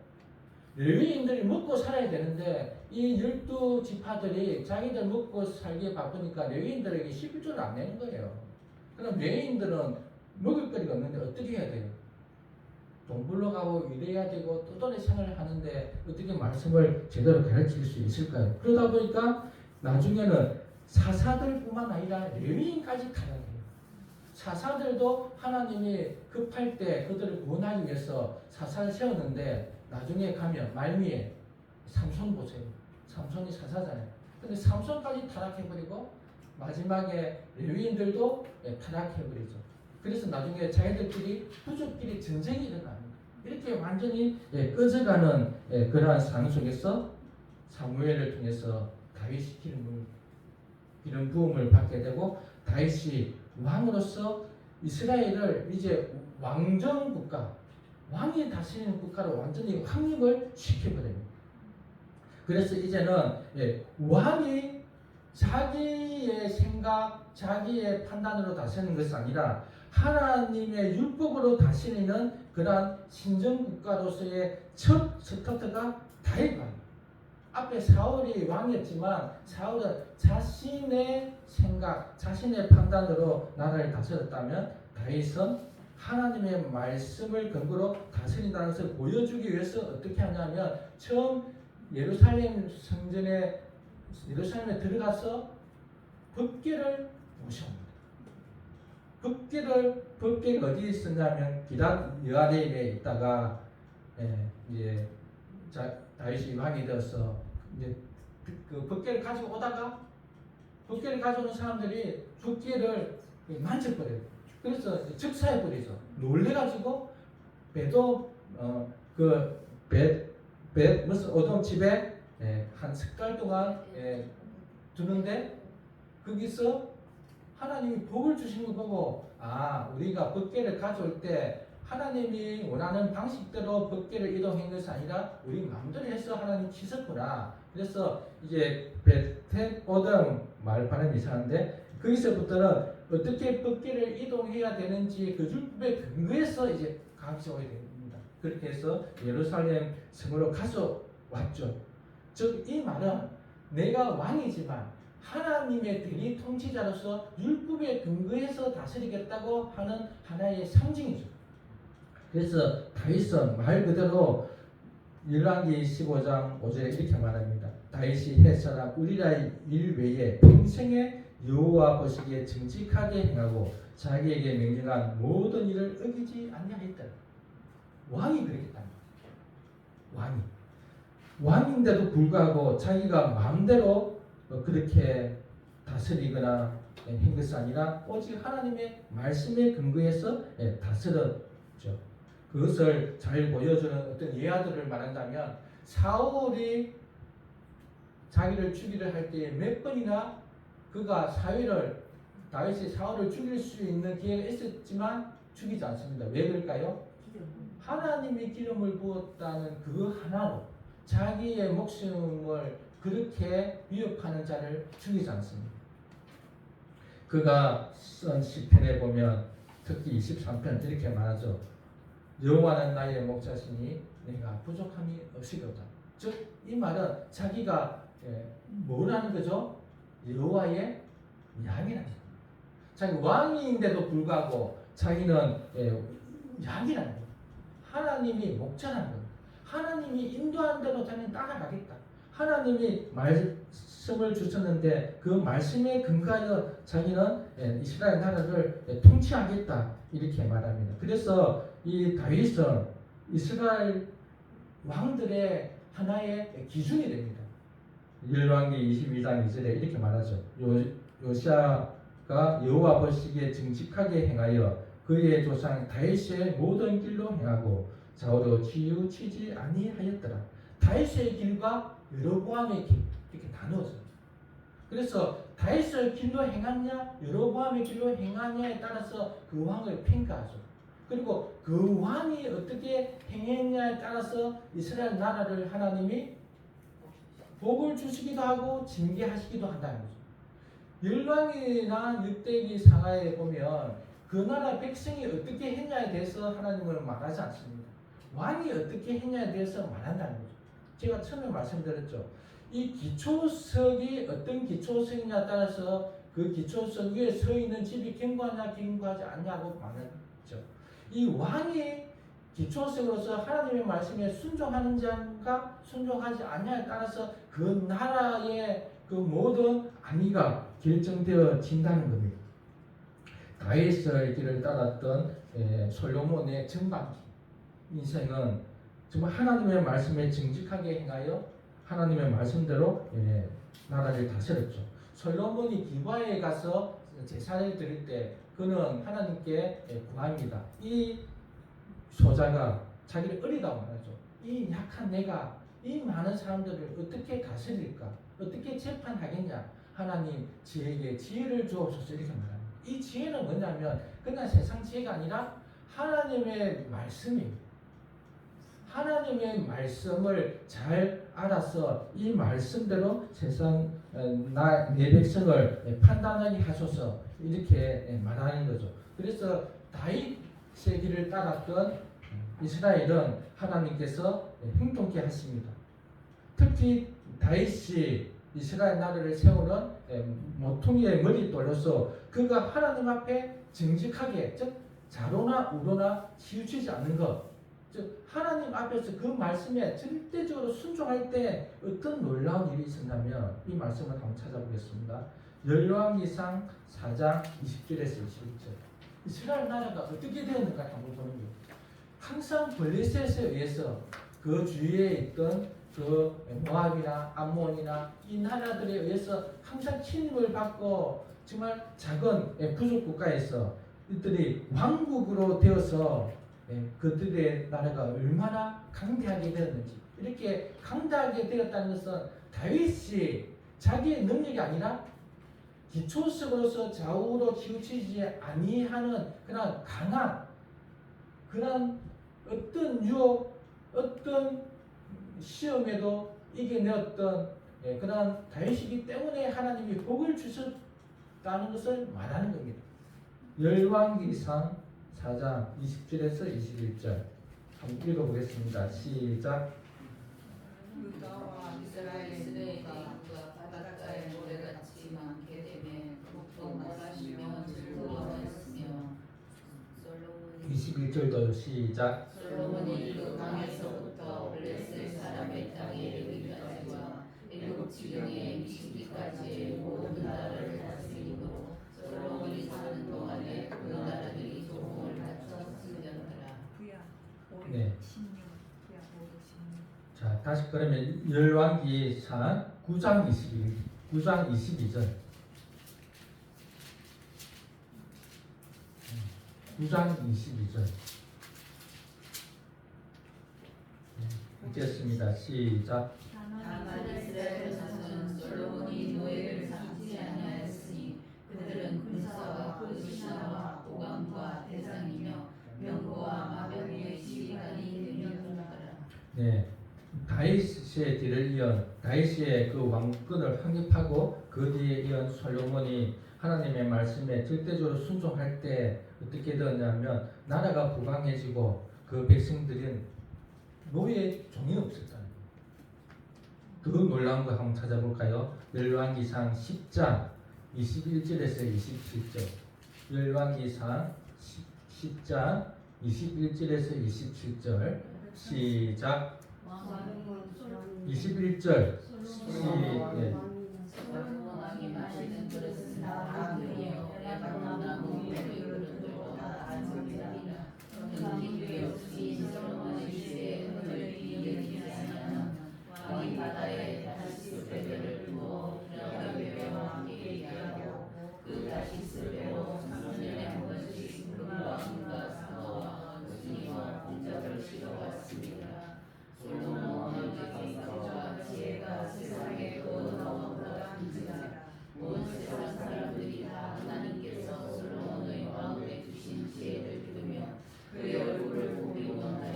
레위인들이 먹고 살아야 되는데 이 12지파들이 자기들 먹고 살기에 바쁘니까 레위인들에게 11조를 안 내는 거예요. 그럼 레위인들은 먹을 거리가 없는데 어떻게 해야 돼요? 돈 벌러 가고 일해야 되고 또 생활을 하는데 어떻게 말씀을 제대로 가르칠 수 있을까요? 그러다 보니까 나중에는 사사들뿐만 아니라 레위인까지 타락해요. 사사들도 하나님이 급할 때 그들을 구원하기 위해서 사사를 세웠는데 나중에 가면 말미에 삼손 보세요. 삼손이 사사잖아요. 근데 삼손까지 타락해버리고 마지막에 레위인들도 타락해버리죠. 그래서 나중에 자기들끼리 부족끼리 전쟁이 일어납니다. 이렇게 완전히 꺼져가는 그러한 상황 속에서 사무엘을 통해서 다윗이 기름 부음을 받게 되고 다윗이 왕으로서 이스라엘을 이제 왕정 국가, 왕이 다스리는 국가로 완전히 확립을 시켜버립니다. 그래서 이제는 왕이 자기의 생각, 자기의 판단으로 다스리는 것이 아니라 하나님의 율법으로 다스리는 그러한 신정국가로서의 첫 스타트가 다윗입니다. 앞에 사울이 왕이었지만 사울은 자신의 생각, 자신의 판단으로 나라를 다스렸다면 다윗은 하나님의 말씀을 근거로 다스린다는 것을 보여주기 위해서 어떻게 하냐면 처음 예루살렘 성전에 예루살렘에 들어가서 법궤를 모셔옵니다. 법궤가 어디에 있었냐면 기럇 여아림에 있다가 이제 다윗이 왕이 되어서 이제 그 법궤를 가지고 오다가 법궤를 가져오는 사람들이 법궤를 만져버려요. 그래서 즉사해버리죠. 놀래가지고 배도 무슨 어두운 집에 한 석 달 동안 두는데 거기서 하나님이 복을 주시는 거 보고 우리가 법궤를 가져올 때 하나님이 원하는 방식대로 법궤를 이동한 것이 아니라 우리 마음대로 해서 하나님 치셨구나. 그래서 이제 베텔 오덤 말 발음이 이상한데 거기서부터는 어떻게 법궤를 이동해야 되는지 그 율법에 근거해서 이제 가져오게 됩니다. 그렇게 해서 예루살렘 성으로 가져왔죠. 즉 이 말은 내가 왕이지만 하나님의 대리 통치자로서 율법에 근거해서 다스리겠다고 하는 하나의 상징이죠. 그래서 다윗은 말 그대로 열왕기 15장 5절에 이렇게 말합니다. 다윗이 해서나 우리라의 일 외에 평생에 여호와 보시기에 정직하게 행하고 자기에게 명령한 모든 일을 어기지 아니하였다. 왕이 그랬다. 왕인데도 불구하고 자기가 마음대로 그렇게 다스리거나 한 것이 아니라 오직 하나님의 말씀에 근거해서 다스렸죠. 그것을 잘 보여주는 어떤 예화들을 말한다면 사울이 자기를 죽이려 할 때에 몇 번이나 그가 다윗이 사울을 죽일 수 있는 기회가 있었지만 죽이지 않습니다. 왜 그럴까요? 하나님이 기름을 부었다는 그 하나로 자기의 목숨을 그렇게 위협하는 자를 죽이지 않습니다. 그가 쓴 시편에 보면 특히 23편 이렇게 말하죠. 여호와는 나의 목자시니 내가 부족함이 없으리로다. 즉 이 말은 자기가 뭐라는 거죠? 여호와의 양이라는 거죠. 자기 왕인데도 불구하고 자기는 양이라는 거죠. 하나님이 목자라는 거죠. 하나님이 인도한 대로 자기는 따라가겠다. 하나님이 말씀을 주셨는데 그 말씀에 근거하여 자기는 이스라엘 나라를 통치하겠다 이렇게 말합니다. 그래서 이 다윗은 이스라엘 왕들의 하나의 기준이 됩니다. 열왕기 22장 2절에 이렇게 말하죠. 요시아가 여호와 보시기에 정직하게 행하여 그의 조상 다윗의 모든 길로 행하고 좌우로 치우치지 아니하였더라. 다윗의 길과 여로보암의 길 이렇게 나누어져요. 그래서 다윗의 길로 행하냐 여로보암의 길로 행하냐에 따라서 그 왕을 평가하죠. 그리고 그 왕이 어떻게 행했냐에 따라서 이스라엘 나라를 하나님이 복을 주시기도 하고 징계하시기도 한다는 거죠. 열왕이나 율대기 상하에 보면 그 나라 백성이 어떻게 했냐에 대해서 하나님은 말하지 않습니다. 왕이 어떻게 했냐에 대해서 말한다는 거죠. 제가 처음에 말씀드렸죠. 이 기초석이 어떤 기초석이냐에 따라서 그 기초석 위에 서 있는 집이 견고하냐 견고하지 않냐고 말하죠. 이 왕이 기초석으로서 하나님의 말씀에 순종하는 자가 순종하지 않냐에 따라서 그 나라의 그 모든 안위가 결정되어진다는 겁니다. 다윗의 길을 따랐던 솔로몬의 전반기 인생은 정말 하나님의 말씀에 정직하게 행하여 하나님의 말씀대로 나라를 다스렸죠. 솔로몬이 기브아에 가서 제사를 드릴 때 그는 하나님께 구합니다. 이 소자가 자기를 어리다고 말하죠. 이 약한 내가 이 많은 사람들을 어떻게 다스릴까? 어떻게 재판하겠냐? 하나님 지혜에게 지혜를 주옵소서 이렇게 말합니다. 이 지혜는 뭐냐면 그냥 세상 지혜가 아니라 하나님의 말씀입니다. 하나님의 말씀을 잘 알아서 이 말씀대로 세상 내 백성을 판단하게 하소서 이렇게 말하는 거죠. 그래서 다윗의 길을 따랐던 이스라엘은 하나님께서 형통케 하십니다. 특히 다윗이 이스라엘 나라를 세우는 모퉁이의 머릿돌로서 그가 하나님 앞에 정직하게 즉 좌로나 우로나 치우치지 않는 것, 즉 하나님 앞에서 그 말씀에 절대적으로 순종할 때 어떤 놀라운 일이 있었냐면 이 말씀을 한번 찾아보겠습니다. 열왕기상 4장 20절에서 21절. 이스라엘 나라가 어떻게 되었는가 한번 보는 거예요. 항상 블레셋에 의해서 그 주위에 있던 그 모압이나 암몬이나 이 나라들에 의해서 항상 침입을 받고 정말 작은 부족 국가에서 이들이 왕국으로 되어서 그들의 나라가 얼마나 강대하게 되었는지, 이렇게 강대하게 되었다는 것은 다윗이 자기의 능력이 아니라 기초석으로서 좌우로 치우치지 아니하는 그런 강한 그런 어떤 유혹, 어떤 시험에도 이겨내었던 그런 다윗이기 때문에 하나님이 복을 주셨다는 것을 말하는 겁니다. 열왕기상 4장 20절에서 21절 한번 읽어보겠습니다. 시작. 유다와 이스라엘이 바닷가의 모래같이 21절도 시작. 솔로몬이 그 강에서부터 블레셋 사람의 땅에 이르기까지와 일곱 지경에 미치기까지의 모든 나라를 다스리므로 솔로몬이 사는 동안에 그 나라들이 조공을 갖춰 승전하라. 네. 16. 구약 516. 자, 다시 그러면 열왕기상 9장 22절. 9장 22절. 9장 22절. 읽겠습니다. 시작. 다만 이스라엘 자손은 솔로몬이 노예를 삼지 아니하였으니 그들은 군사와 그 신하와 오감과 대장이며 명고와 마병의 지휘관이 되면하더라. 네. 다윗의 뒤를 이은 다윗의 그 왕권을 확립하고 그 뒤에 이은 솔로몬이 하나님의 말씀에 절대적으로 순종할 때 어떻게 되었냐면 나라가 부강해지고 그 백성들은 노예 종이 없었다는 거예요. 그 놀라운 거 한번 찾아볼까요? 열왕기상 10장 21절에서 27절. 열왕기상 10장 21절에서 27절. 시작. 21절. 네. 솔로몬 왕이 마시는 그릇은 다 금이요 에바노나무 그릇들도 다 안성이라. 그는 기회 없이 솔로몬의 시대에 흔들리기 여기지 아니하면 왕이 바다에 다시스 배를 두어 여호와와 함께 얘기하고 그 다시스 배로 3년에 한 번씩 금과 은과 상어와 무늬와 공작을 실어왔습니다. 솔로몬 왕의 기사와 지혜가 세상에 그 너무보다 큰지라. 온 세상 사람들이 다 하나님께서 솔로몬의 마음에 주신 지혜를 들으며 그의 얼굴을 보기 원하여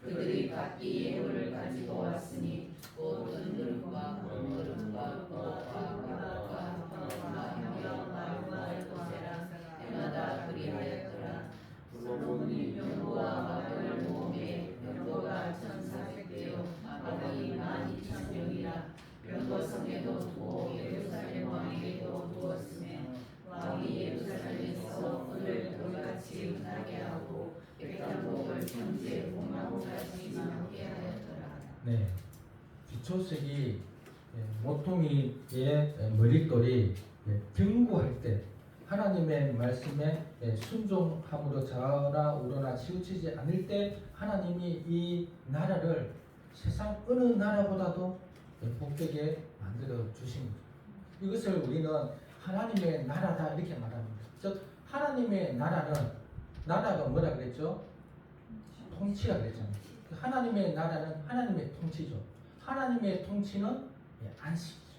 그들이 각기 예물을 가지고 왔으니 곧 은그릇과 금그릇과 꽃과 벼락과 황과 향료와 말고세라. 해마다 그리하였더라. 솔로몬이 명고와 마병을 모으매 명고가 1,400대요 마병이 12,000명이라. 명고성에도 두어 예루살렘 왕에게도 두었으며 왕이 예루살렘에서 오늘 돌같이 흔하게 하고 백당복을 평지에 공나무같이 많게 하였더라. 네. 기초색이 모퉁이의 머릿돌이 경고할 때 하나님의 말씀에 순종함으로 좌우나 우로나 치우치지 않을 때 하나님이 이 나라를 세상 어느 나라보다도 복되게 만들어 주신 거죠. 이것을 우리는 하나님의 나라다 이렇게 말합니다. 즉 하나님의 나라가 뭐라 그랬죠? 통치라 그랬잖아요. 하나님의 나라는 하나님의 통치죠. 하나님의 통치는 안식이죠.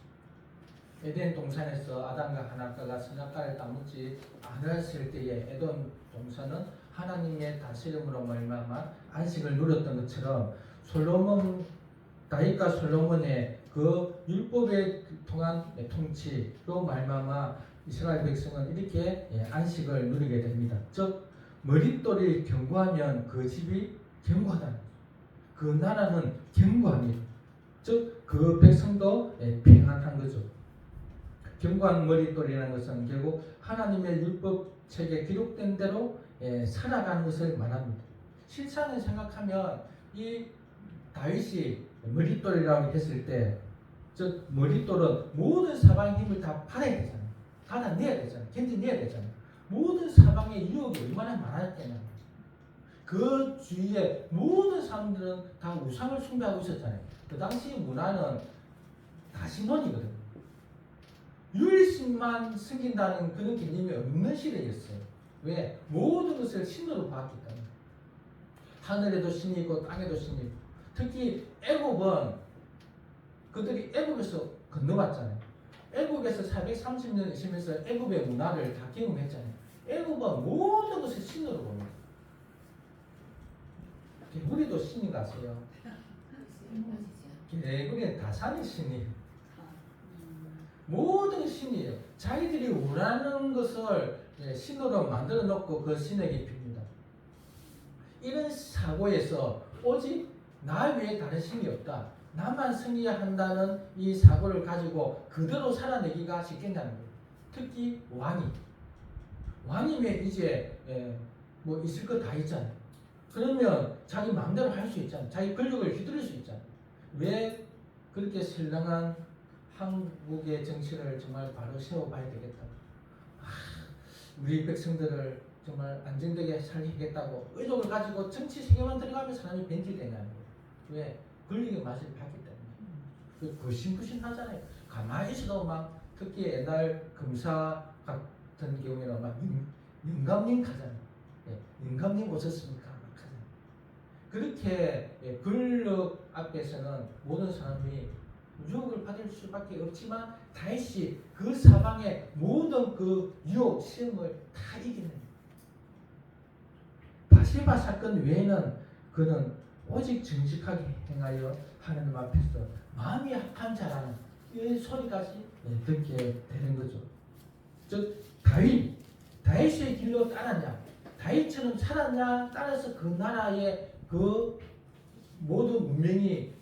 에덴 동산에서 아담과 하나가가 선악과를 따먹지 않았을 때에 에덴 동산은 하나님의 다스림으로 말미암아 안식을 누렸던 것처럼 다윗과 솔로몬의 그 율법에 통한 통치로 말미암아 이스라엘 백성은 이렇게 안식을 누리게 됩니다. 즉 머릿돌이 견고하면 그 집이 견고하다는 거죠. 그 나라는 견고합니다. 즉 그 백성도 평안한 거죠. 견고한 머릿돌이라는 것은 결국 하나님의 율법책에 기록된 대로 살아가는 것을 말합니다. 실상을 생각하면 이 다윗이 머릿돌이라고 했을 때 즉 머릿돌은 모든 사방의 힘을 다 받아야 되잖아요. 받아내야 되잖아요. 견뎌내야 되잖아요. 모든 사방의 유혹이 얼마나 많았겠냐. 그 주위에 모든 사람들은 다 우상을 숭배하고 있었잖아요. 그 당시 문화는 다 신론이거든요. 유일신만 섬긴다는 그런 개념이 없는 시대였어요. 왜? 모든 것을 신으로 봤기 때문에. 하늘에도 신이 있고 땅에도 신이 있고. 특히 애굽은 그들이 애굽에서 건너왔잖아요. 애굽에서 430년 있으면서 애굽의 문화를 다 경험했잖아요. 애굽은 모든 것을 신으로 봅니다. 개구리도 신인 거 아세요? 개구리는 다산이 신이에요. 모든 신이에요. 자기들이 원하는 것을 신으로 만들어 놓고 그 신에게 빕니다. 이런 사고에서 오직 나 외에 다른 신이 없다. 나만 승리해야 한다는 이 사고를 가지고 그대로 살아내기가 쉽겠냐는 거예요. 특히 왕이면 이제 뭐 있을 거 다 있잖아요. 그러면 자기 마음대로 할 수 있잖아요. 자기 권력을 휘두를 수 있잖아요. 왜 그렇게 신령한 한국의 정치를 정말 바로 세워봐야 되겠다. 우리 백성들을 정말 안정되게 살리겠다고 의욕을 가지고 정치 세계만 들어가면 사람이 변질되냐는 거예요. 왜? 권력의 맛을 봤기 때문에. 구신구신하잖아요. 가만히 있어도 막 특히 옛날 검사 같은 경우에는 막 영감님 가잖아요. 영감님 오셨습니까? 막 하잖아요. 그렇게 권력 앞에서는 모든 사람이 유혹을 받을 수밖에 없지만 다시 그 사방의 모든 그 유혹, 시험을 다 이기는 바세바 사건 외에는 그는 오직 정직하게 행하여 하나님 앞에서 마음이 합한 자라는 이 소리까지 듣게 되는 거죠. 즉 다윗의 길로 따랐냐, 다윗처럼 살았냐 따라서 그 나라의 그 모든 문명이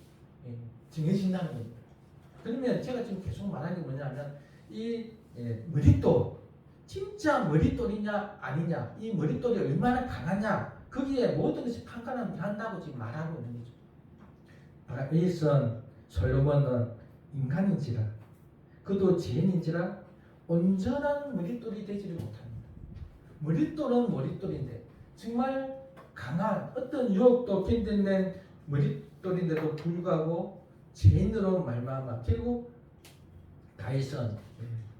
정해진다는 겁니다. 그러면 제가 지금 계속 말하는 게 뭐냐면 이 머릿돌, 진짜 머릿돌이냐 아니냐, 이 머릿돌이 얼마나 강하냐, 거기에 모든 것이 판가름한다고 지금 말하고 있는 거죠. 다윗은 솔로몬은 인간인지라 그도 죄인인지라 온전한 머릿돌이 되지를 못합니다. 머릿돌은 머릿돌인데 정말 강한 어떤 유혹도 견뎌낸 머릿돌인데도 불구하고 죄인으로 말미암아 결국 다윗은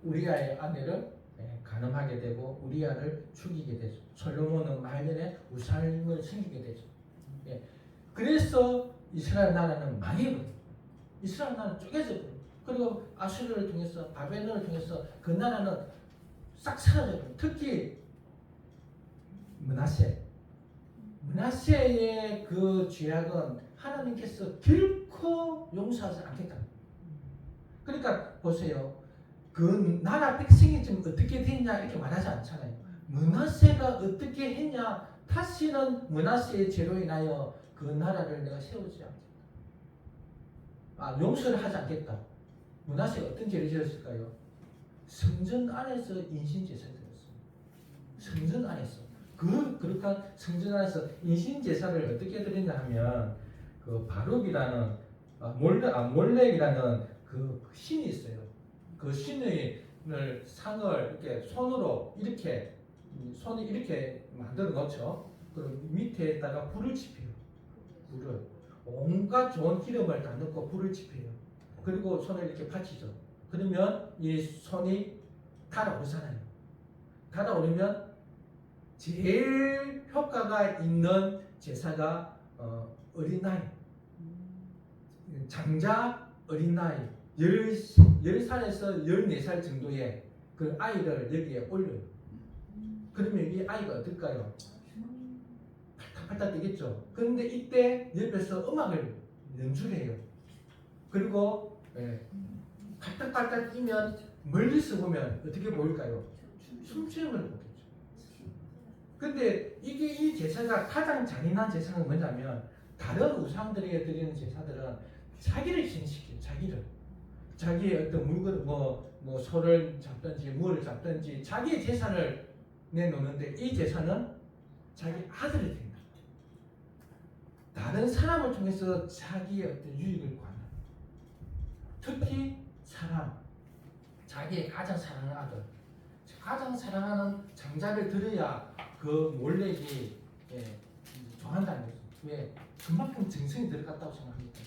우리아의 아내를 간음하게 되고 우리아를 죽이게 되죠. 솔로몬은 말년에 우상을 섬기게 되죠. 그래서 이스라엘 나라는 망해버려요. 이스라엘 나라는 쪼개져버려요. 그리고 아수르를 통해서 바벨론을 통해서 그 나라는 싹 사라져버려요. 특히 므낫세의 그 죄악은 하나님께서 결코 용서하지 않겠다. 그러니까 보세요. 그 나라 백성이 지금 어떻게 됐냐 이렇게 말하지 않잖아요. 므낫세가 어떻게 했냐, 다시는 므낫세의 죄로 인하여 그 나라를 내가 세우지 않겠다. 용서를 하지 않겠다. 므낫세가 어떤 죄를 지었을까요? 성전 안에서 인신제사를 드렸습니다. 성전 안에서 그렇게 성전 안에서 인신제사를 어떻게 드렸냐 하면 그 바룩이라는 몰렉이라는 그 신이 있어요. 그 신의 상을 이렇게 손으로 이렇게 손이 이렇게 만들어 놓죠. 그리고 밑에다가 불을 지펴요. 불을 온갖 좋은 기름을 다 넣고 불을 지펴요. 그리고 손을 이렇게 받치죠. 그러면 이 손이 달아오르잖아요. 달아오르면 제일 효과가 있는 제사가 어린 나이, 장자 어린 나이 10살에서 14살 정도의 그 아이를 여기에 올려요. 그러면 이 아이가 어떨까요? 팔딱팔딱 뛰겠죠. 그런데 이때 옆에서 음악을 연주를 해요. 그리고 팔딱팔딱 뛰면 멀리서 보면 어떻게 보일까요? 춤추는 걸 보겠죠. 근데 이 제사가 가장 잔인한 제사는 뭐냐면 다른 우상들에게 드리는 제사들은 자기를 희생시켜요. 자기의 어떤 물건 뭐 소를 잡든지 무를 잡든지 자기의 재산을 내놓는데 이 제사는 자기 아들을 드린다. 다른 사람을 통해서 자기의 어떤 유익을 구한다. 특히 사랑, 자기의 가장 사랑하는 아들, 가장 사랑하는 장자를 드려야 그 몰렉이 좋아한다는 거죠. 왜? 그만큼 정성이 들어갔다고 생각합니다.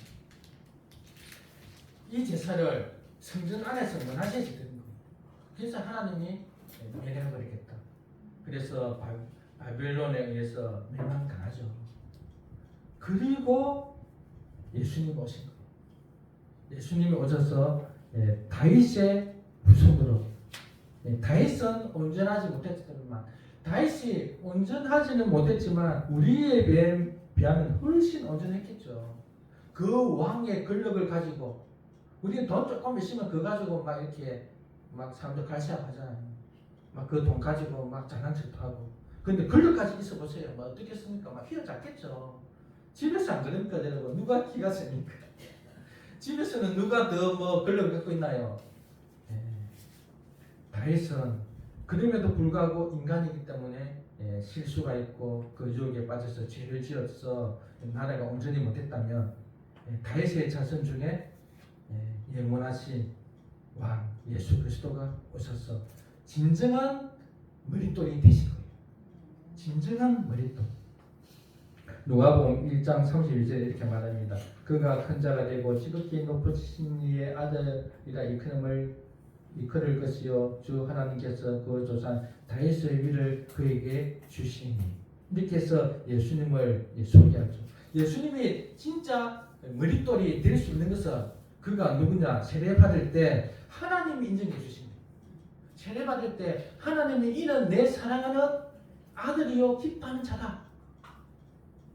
이 제사를 성전 안에서 므낫세에서 드린 거예요. 그래서 하나님이 멸해버리겠다. 그래서 바벨론에 의해서 멸망당하죠. 그리고 예수님이 오신 거예요. 예수님이 오셔서 다윗의 후손으로, 다윗은 온전하지 못했지만 다윗이 온전하지는 못했지만 우리에 비하면 훨씬 온전했겠죠. 그 왕의 권력을 가지고 우리는 돈 조금 있으면 그거 가지고 막 이렇게 막 사람들 갈시합하잖아요. 막 그 돈 가지고 막 장난질도 하고. 근데 권력까지 있어 보세요. 뭐 어떻겠습니까? 막 휘어잡겠죠. 집에서 안 그럽니까, 여러분? 누가 기가 셉니까? 집에서는 누가 더 뭐 권력을 갖고 있나요? 다윗은 그럼에도 불구하고 인간이기 때문에 실수가 있고 그 유혹에 빠져서 죄를 지어서 나라가 온전히 못했다면 다윗의 자손 중에 영원하신 왕 예수 그리스도가 오셔서 진정한 머릿돌이 되신 거예요. 진정한 머릿돌. 누가복음 1장 32절에 이렇게 말합니다. 그가 큰 자가 되고 지극히 높으신 이의 아들이라 이끌을 것이요 주 하나님께서 그 조상 다윗의 위를 그에게 주시니. 이렇게 해서 예수님을 소개하죠. 예수님이 진짜 머릿돌이 될 수 있는 것은 그가 누구냐? 세례받을 때 하나님이 인정해 주십니다. 세례받을 때 하나님이 이는 내 사랑하는 아들이요 기뻐하는 자다.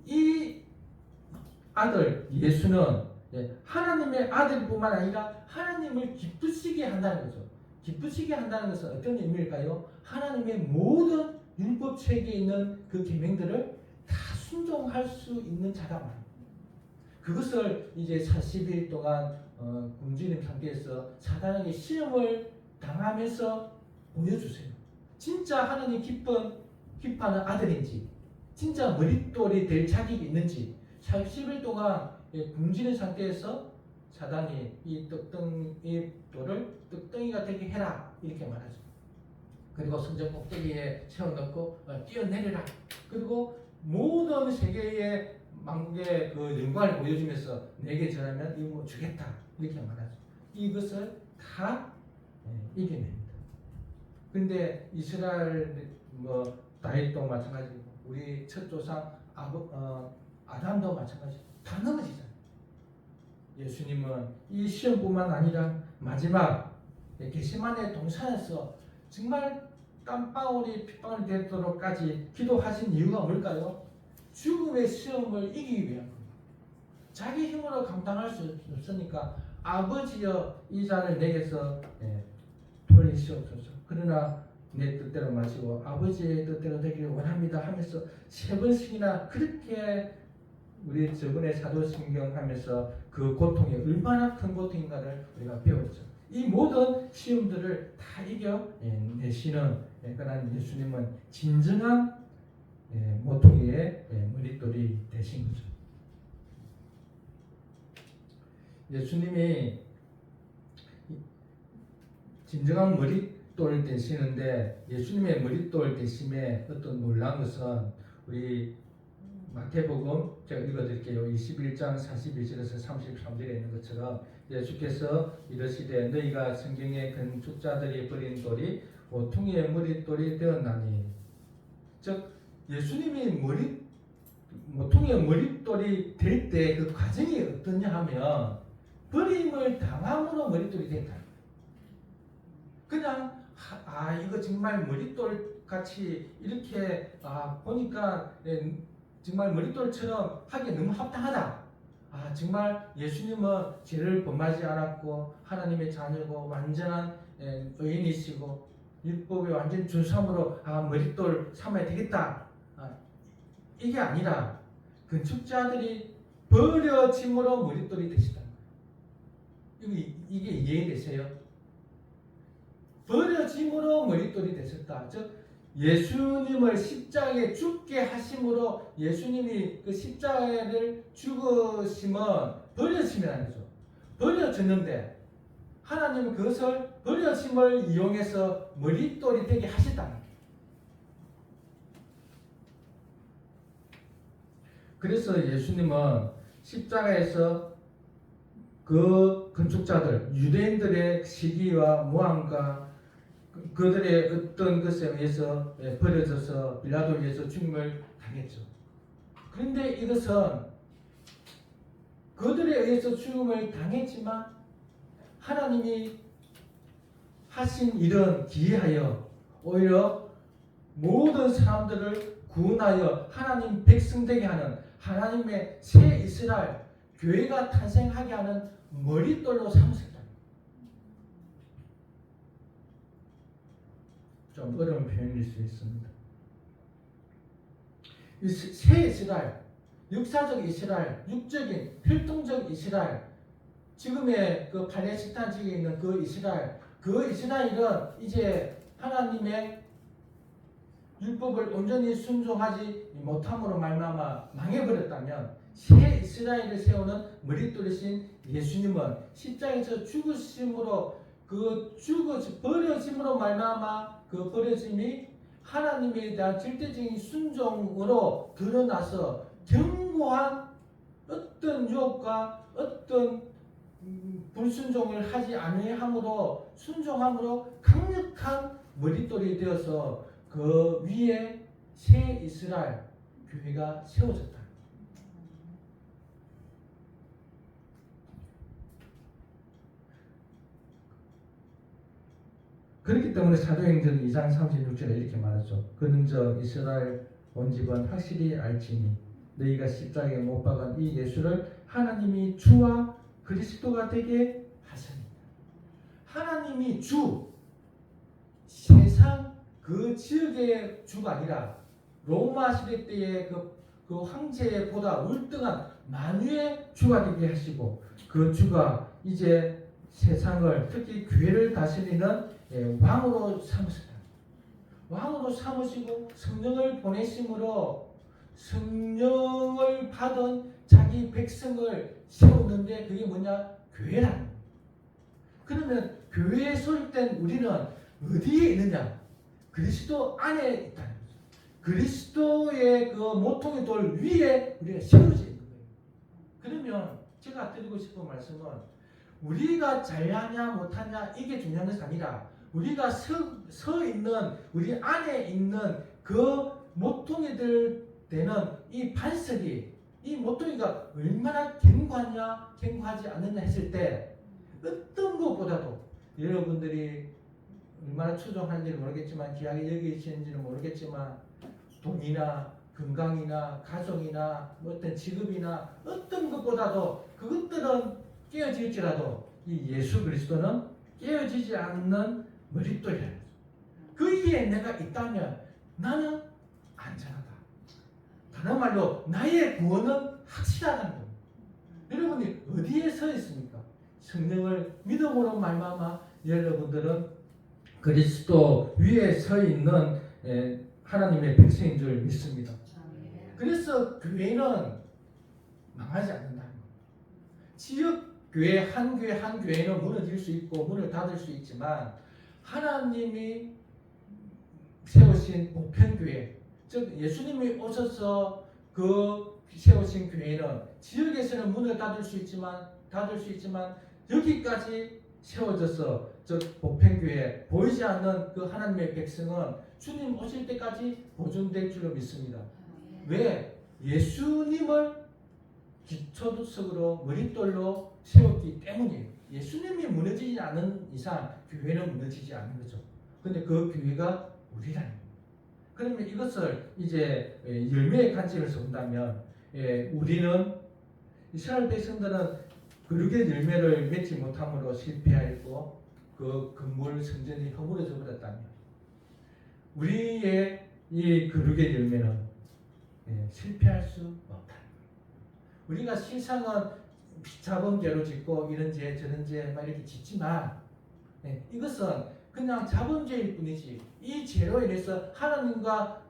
이 아들 예수는 하나님의 아들뿐만 아니라 하나님을 기쁘시게 한다는 거죠. 기쁘시게 한다는 것은 어떤 의미일까요? 하나님의 모든 율법 체계에 있는 그 계명들을 다 순종할 수 있는 자가 말입니다. 그것을 이제 40일 동안 굶주린 상태에서 사단에게 시험을 당하면서 보여주세요. 진짜 하나님 기뻐하는 아들인지, 진짜 머릿돌이 될 자격이 있는지 40일 동안 굶주린 상태에서 사단이 이 돌을 떡덩이가 되게 해라 이렇게 말하죠. 그리고 성전 꼭대기에 세워놓고 뛰어내려라. 그리고 모든 세계의 만국의 그 영광을 보여주면서 내게 전하면 이거 주겠다 이렇게 말하죠. 이것을 다 이겨냅니다. 그런데 이스라엘 다윗도 마찬가지고 우리 첫 조상 아담도 마찬가지 다 넘어지잖아요. 예수님은 이 시험뿐만 아니라 마지막 겟세마네 동산에서 정말 땀방울이 핏방울이 되도록까지 기도하신 이유가 뭘까요? 죽음의 시험을 이기기 위한 겁니다. 자기 힘으로 감당할 수 없으니까 아버지여 이 잔을 내게서 돌리시옵소서. 그러나 내 뜻대로 마시고 아버지의 뜻대로 되기를 원합니다 하면서 3번씩이나 그렇게 우리 저번에 사도신경 하면서 그 고통이 얼마나 큰 고통인가를 우리가 배웠죠. 이 모든 시험들을 다 이겨내시는 그런 예수님은 진정한 모퉁이의 머릿돌이 되신 거죠. 예수님이 진정한 머릿돌 되시는데 예수님의 머릿돌 되심에 어떤 놀라운 것은 우리 마태복음 제가 읽어드릴게요. 21장 42절에서 33절에 있는 것처럼 예수께서 이르시되 너희가 성경에 건축자들이 버린 돌이 모퉁이의 머릿돌이 되었나니. 즉 예수님이 모퉁이의 머릿돌이 될 때 그 과정이 어떠냐 하면 버림을 당함으로 머릿돌이 됐다. 그냥 이거 정말 머릿돌 같이 이렇게 보니까 정말 머릿돌처럼 하기에 너무 합당하다. 정말 예수님은 죄를 범하지 않았고 하나님의 자녀고 완전한 의인이시고 율법에 완전 준수함으로 머릿돌 삼아야 되겠다. 이게 아니라 건축자들이 버려짐으로 머릿돌이 되시다. 이게 이해되세요? 버려짐으로 머릿돌이 되셨다. 즉 예수님을 십자가에 죽게 하심으로 예수님이 그 십자가를 죽으심은 버려짐이라는 거죠. 버려졌는데 하나님은 그것을 버려짐을 이용해서 머릿돌이 되게 하셨다는 거예요. 그래서 예수님은 십자가에서 그 건축자들 유대인들의 시기와 모함과 그들의 어떤 것에 의해서 버려져서 빌라도에 의해서 죽임을 당했죠. 그런데 이것은 그들에 의해서 죽임을 당했지만 하나님이 하신 일은 기이하여 오히려 모든 사람들을 구원하여 하나님 백성 되게 하는 하나님의 새 이스라엘 교회가 탄생하게 하는 머릿돌로 삼으셨다. 좀 어려운 표현일 수 있습니다. 이 새 이스라엘, 역사적 이스라엘, 육적인 활동적 이스라엘, 지금의 그 팔레스타인 지역에 있는 그 이스라엘은 이제 하나님의 율법을 온전히 순종하지 못함으로 말미암아 망해버렸다면 새 이스라엘을 세우는 머릿돌이신 예수님은 십자가에서 죽으심으로 버려짐으로 말미암아 그 버려짐이 하나님에 대한 절대적인 순종으로 드러나서 견고한 어떤 유혹과 어떤 불순종을 하지 아니함으로 순종함으로 강력한 머릿돌이 되어서 그 위에 새 이스라엘 교회가 세워졌다. 그렇기 때문에 사도행전 2장 36절에 이렇게 말하죠. 그런즉 이스라엘 온 집은 확실히 알지니 너희가 십자가에 못 박은 이 예수를 하나님이 주와 그리스도가 되게 하셨습니다. 하나님이 주, 세상 그 지역의 주가 아니라 로마 시대 때의 그 황제보다 월등한 만유의 주가 되게 하시고 그 주가 이제 세상을 특히 교회를 다스리는 왕으로 삼으셨다. 왕으로 삼으시고 성령을 보내심으로 성령을 받은 자기 백성을 세우는데 그게 뭐냐? 교회라는 거예요. 그러면 교회에 소집된 우리는 어디에 있느냐? 그리스도 안에 있다는 거죠. 그리스도의 그 모퉁이 돌 위에 우리가 세워져 있는 거예요. 그러면 제가 드리고 싶은 말씀은 우리가 잘하냐 못하냐 이게 중요한 것이 아니라 우리가 서 있는 우리 안에 있는 그 모퉁이들 되는 이 반석이 이 모퉁이가 얼마나 견고하냐 견고하지 않느냐 했을 때 어떤 것보다도 여러분들이 얼마나 추종하는지는 모르겠지만 귀하게 여기시는지는 모르겠지만 돈이나 건강이나 가족이나 어떤 직업이나 어떤 것보다도 그것들은 깨어질지라도 이 예수 그리스도는 깨어지지 않는 머릿돌이라. 그 위에 내가 있다면 나는 안전하다. 다른 말로 나의 구원은 확실하다는 겁니다. 여러분이 어디에 서 있습니까? 성령을 믿음으로 말미암아 여러분들은 그리스도 위에 서 있는 하나님의 백성인 줄 믿습니다. 그래서 교회는 망하지 않는다는 겁니다. 지역 교회 한 교회는 무너질 수 있고 문을 닫을 수 있지만 하나님이 세우신 보편교회, 즉 예수님이 오셔서 그 세우신 교회는 지역에서는 문을 닫을 수 있지만 여기까지 세워져서 즉 보편교회 보이지 않는 그 하나님의 백성은 주님 오실 때까지 보존될 줄로 믿습니다. 왜? 예수님을 기초석으로 머릿돌로 세웠기 때문이에요. 예수님이 무너지지 않는 이상 교회는 무너지지 않는 거죠. 근데 그 교회가 우리라는 거예요. 그러면 이것을 이제 열매의 관점에서 본다면 우리는 이스라엘 백성들은 거룩의 열매를 맺지 못함으로 실패하였고 그 건물 성전이 허물어져 버렸다면 우리의 이 거룩의 열매는 실패할 수 없다. 우리가 세상은 작은 죄로 짓고 이런 죄 저런 죄 막 이렇게 짓지만 이것은 그냥 작은 죄일 뿐이지 이 죄로 인해서 하나님과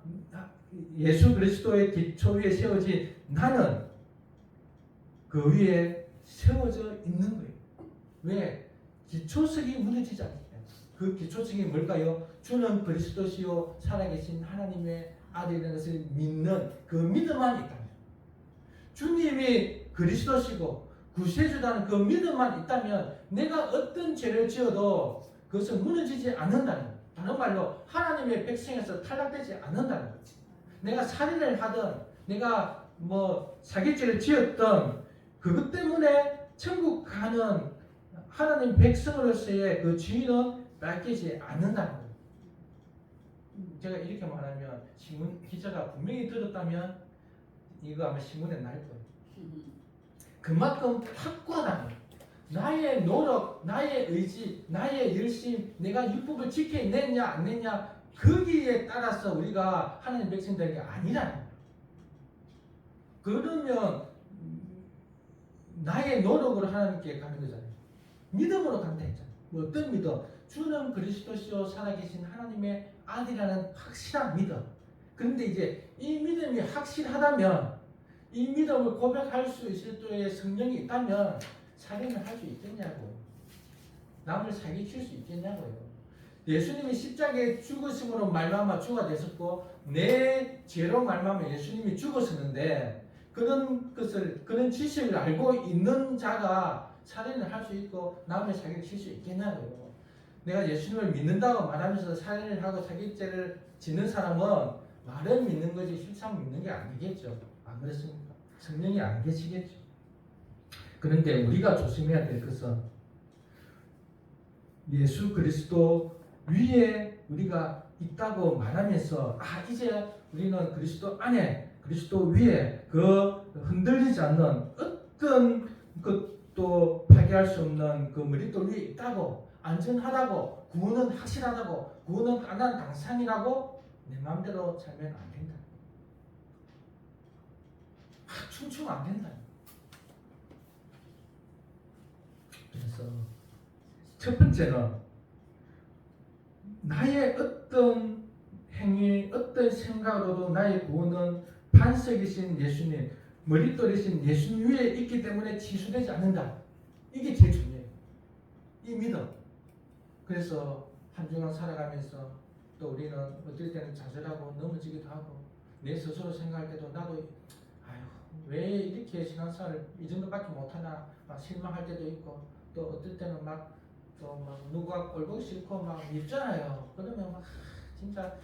예수 그리스도의 기초 위에 세워진 나는 그 위에 세워져 있는 거예요. 왜? 기초석이 무너지지 않기 때문에. 그 기초석이 뭘까요? 주는 그리스도시요 살아계신 하나님의 아들이라는 것을 믿는 그 믿음만 있다면 주님이 그리스도시고 구세주라는 그 믿음만 있다면 내가 어떤 죄를 지어도 그것은 무너지지 않는다는 거예요. 다른 말로 하나님의 백성에서 탈락되지 않는다는 거예요. 내가 살인을 하든 내가 사기죄를 지었던 그것 때문에 천국 가는 하나님 백성으로서의 그 지위는 뺏기지 않는다는 거예요. 제가 이렇게 말하면 신문 기자가 분명히 들었다면 이거 아마 신문에 날 거예요. 그만큼 확고하다는 거예요. 나의 노력, 나의 의지, 나의 열심, 내가 율법을 지켜냈냐 안 냈냐 거기에 따라서 우리가 하나님 백성 되는 게 아니라는 거예요. 그러면 나의 노력으로 하나님께 가는 거잖아요. 믿음으로 간다 했잖아요. 어떤 믿음? 주는 그리스도시요 살아계신 하나님의 아들이라는 확실한 믿음. 그런데 이제 이 믿음이 확실하다면, 이 믿음을 고백할 수 있을 때의 성령이 있다면 살인을 할 수 있겠냐고, 남을 사기칠 수 있겠냐고요. 예수님이 십자가에 죽으심으로 말미암아 주가 되셨고 내 죄로 말미암아 예수님이 죽으셨는데, 그런 지식을 알고 있는 자가 살인을 할 수 있고 남을 사기칠 수 있겠냐고요. 내가 예수님을 믿는다고 말하면서 살인을 하고 사기죄를 짓는 사람은 말은 믿는 거지 실상 믿는 게 아니겠죠. 안 그렇습니까? 성령이 안 계시겠죠. 그런데 우리가 조심해야 될 것은 예수 그리스도 위에 우리가 있다고 말하면서 이제 우리는 그리스도 안에, 그리스도 위에 그 흔들리지 않는 어떤 것도 파괴할 수 없는 그 머릿돌 위에 있다고, 안전하다고, 구원은 확실하다고, 구원은 까난 당상이라고 내 마음대로 살면 안 된다. 춤추면 안 된다. 그래서 첫 번째는 나의 어떤 행위, 어떤 생각으로도 나의 구원은 반석이신 예수님, 머릿돌이신 예수님 위에 있기 때문에 취소되지 않는다. 이게 제일 중요해요. 이 믿음. 그래서 한 주간 살아가면서 또 우리는 어떨 때는 좌절하고 넘어지기도 하고, 내 스스로 생각할 때도 나도 왜 이렇게 신앙생활을 이 정도밖에 못하나 막 실망할 때도 있고, 또 어떨 때는 막 누가 꼴보기 싫고 막 밉잖아요. 그러면 막 진짜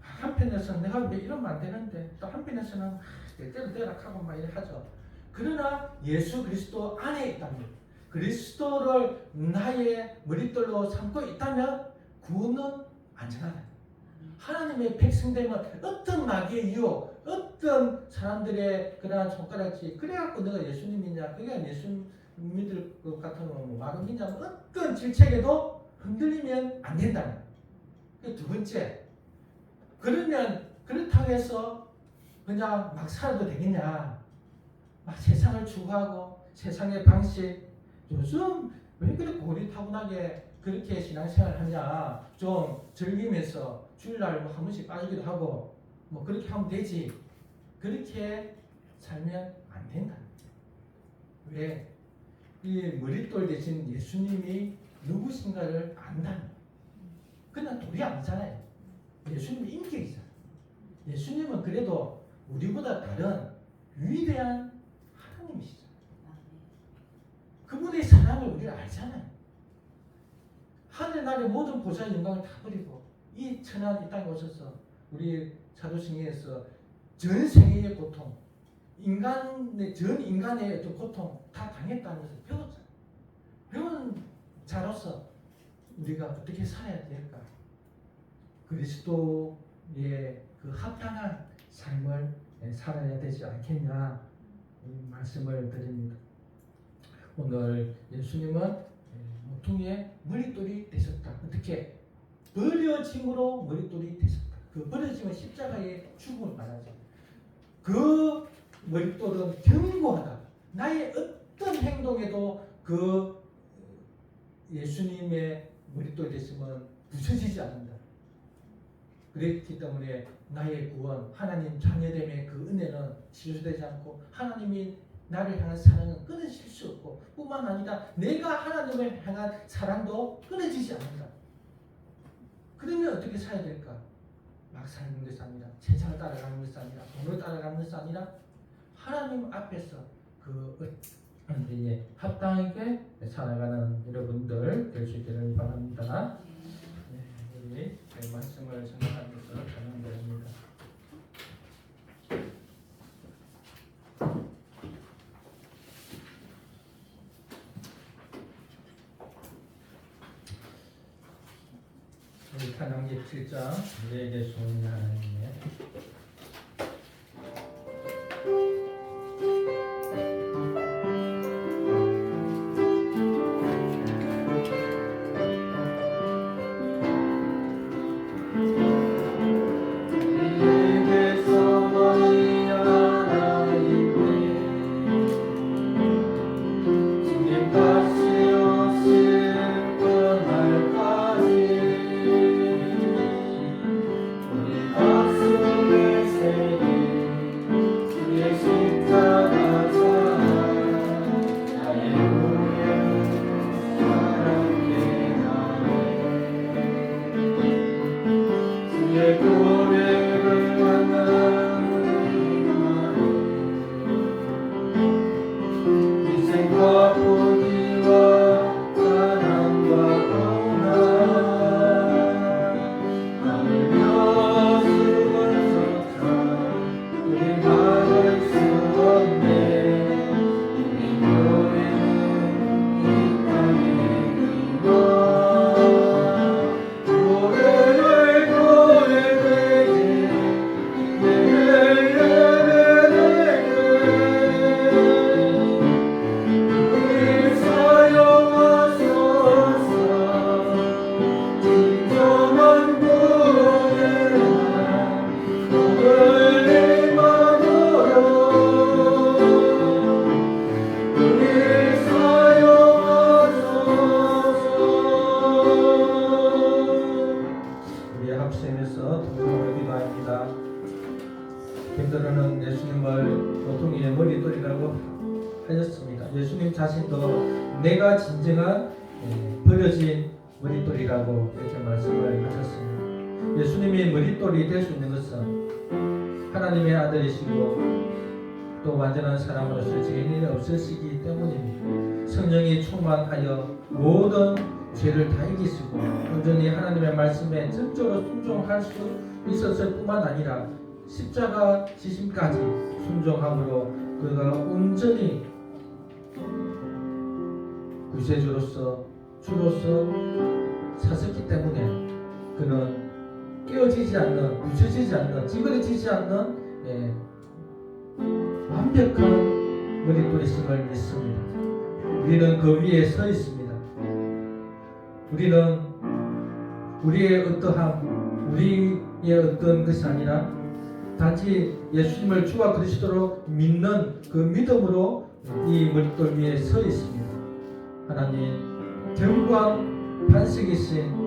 한편에서는 내가 왜 이러면 안 되는데, 또 한편에서는 때때로 대락하고 막 이래 하죠. 그러나 예수 그리스도 안에 있다면, 그리스도를 나의 머릿돌로 삼고 있다면 구원은 안전하다. 하나님의 백성되면 어떤 마귀의 유혹, 어떤 사람들의 그러한 손가락질, 그래갖고 내가 예수님 믿냐, 그게 예수 믿을 것 같으면 말은 믿냐, 어떤 질책에도 흔들리면 안 된다. 두 번째, 그러면 그렇다고 해서 그냥 막 살아도 되겠냐, 막 세상을 추구하고 세상의 방식, 요즘 왜 그렇게 고리타분하게 그렇게 신앙생활 하냐, 좀 즐기면서 주일날 한 번씩 빠지기도 하고 그렇게 하면 되지. 그렇게 살면 안 된다. 왜? 이 머릿돌 대신 예수님이 누구신가를 안다. 그냥 돌이 아니잖아요. 예수님은 인격이잖아요. 예수님은 그래도 우리보다 다른 위대한 하나님이시잖아요. 그분의 사랑을 우리가 알잖아요. 하늘나라의 모든 보좌의 영광을 다 버리고 이 천한 이 땅에 오셔서 우리 사도행전에서 전 세계의 고통, 전 인간의 어떤 고통 다 당했다는 것을 배웠잖아요. 배운 자로서 우리가 어떻게 살아야 될까? 그리스도의 그 합당한 삶을 살아야 되지 않겠냐, 이 말씀을 드립니다. 오늘 예수님은 모퉁이의 머릿돌이 되셨다. 어떻게? 버려짐으로 머릿돌이 되셨다. 그 버려짐은 십자가의 죽음을 말하죠. 그 머릿돌은 견고하다. 나의 어떤 행동에도 그 예수님의 머릿돌이 되시면 부서지지 않는다. 그랬기 때문에 나의 구원, 하나님 자녀됨의 그 은혜는 취소되지 않고, 하나님이 나를 향한 사랑은 끊어질 수 없고, 뿐만 아니라 내가 하나님을 향한 사랑도 끊어지지 않는다. 그러면 어떻게 살아야 될까? 막 사는 것이 아니라, 세상을 따라가는 것이 아니라, 돈을 따라가는 것이 아니라, 하나님 앞에서 그 언제에 합당하게 살아가는 여러분들 될 수 있기를 바랍니다. 우리 말씀을 생각하면서 찬양드립니다. 우리 찬양기 7장 우리에게 소원이 하나님의 우리 우리 합심해서 동정을 기도합니다. 베드로는 예수님을 보통의 머리돌이라고 하였습니다. 예수님 자신도 내가 진정한 버려진 머리돌이라고 이렇게 말씀을 하셨습니다. 예수님이 머리돌이 될 수 있는 것은 하나님의 아들이시고 또 완전한 사람으로서 죄인이 없으시기 때문입니다. 성령이 충만하여 모든 죄를 다 이기시고 온전히 하나님의 말씀에 전적으로 순종할 수 있었을 뿐만 아니라 십자가 지심까지 순종함으로 그가 온전히 구세주로서 주로서 사셨기 때문에 그는 깨어지지 않는, 부서지지 않는, 찌그러지지 않는 완벽한 머리돌이심을 믿습니다. 우리는 그 위에 서 있습니다. 우리는 우리의 어떠함, 우리의 어떤 것이 아니라 단지 예수님을 주와 그리스도로 믿는 그 믿음으로 이 머리돌 위에 서 있습니다. 하나님, 경광 반석이신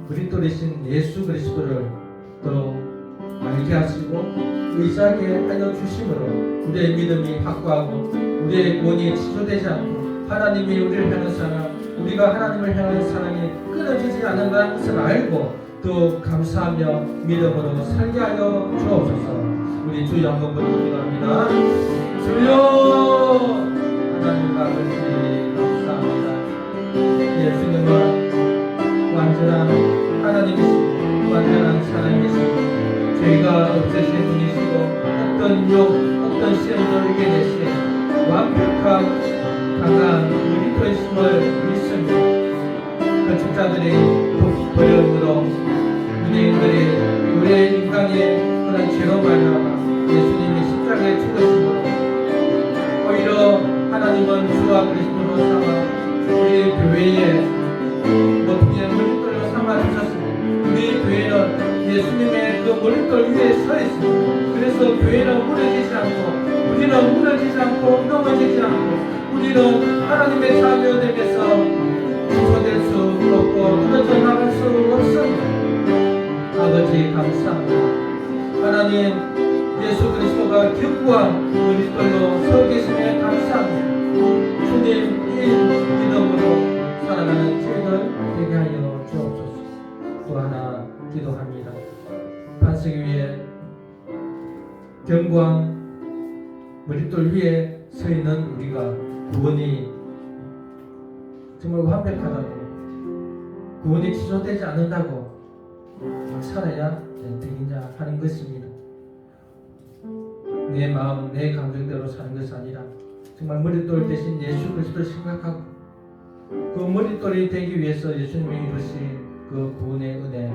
머리돌이신 예수 그리스도를 더 알게 하시고 의지하게 하여 주심으로 우리의 믿음이 확고하고 우리의 구원이 취소되지 않고 하나님이 우리를 향한 사랑, 우리가 하나님을 향한 사랑이 끊어지지 않는다는 것을 알고 더 감사하며 믿음으로 살게 하여 주옵소서. 우리 주 영광을 기도합니다. 주여 하나님 아버지 감사합니다. 예수님은 완전한 하나님이시고 완전한 사랑이시고 죄가 없으신 분이시고 어떤 욕, 어떤 시험도 이겨내신 완벽한 강한 머리돌이심을 믿습니다. 건축자들이 버림으로 유대인들이 우리의 인간의 그런 죄로 말미암아 예수님이 십자가에 죽으심으로 오히려 하나님은 주와 그리스도로 삼아 우리 교회에 보통의 머리돌로 삼아 주셨습니다. 우리 교회는 예수님의 그 머리돌 위에 서 있습니다. 그래서 교회는 무너지지 않고 우리는 무너지지 않고 넘어지지 않고 우리는 하나님의 자녀됨에서 취소될 수 없고 끊어져 나갈 수 없습니다. 아버지 감사합니다. 하나님 예수 그리스도가 견고한 머리돌로 서 계심에 감사합니다. 주님 이 믿음으로 살아가는 저희들 되게 하여 주옵소서. 또 하나 기도합니다. 반석 위에 견고한 머리돌 위에 서 있는 우리가 구원이 정말 완벽하다고 구원이 취소되지 않는다고 살아야 되겠냐 하는 것입니다. 내 마음, 내 감정대로 사는 것이 아니라 정말 머리돌 대신 예수 그리스도를 생각하고 그 머리돌이 되기 위해서 예수님이 이루신 그 구원의 은혜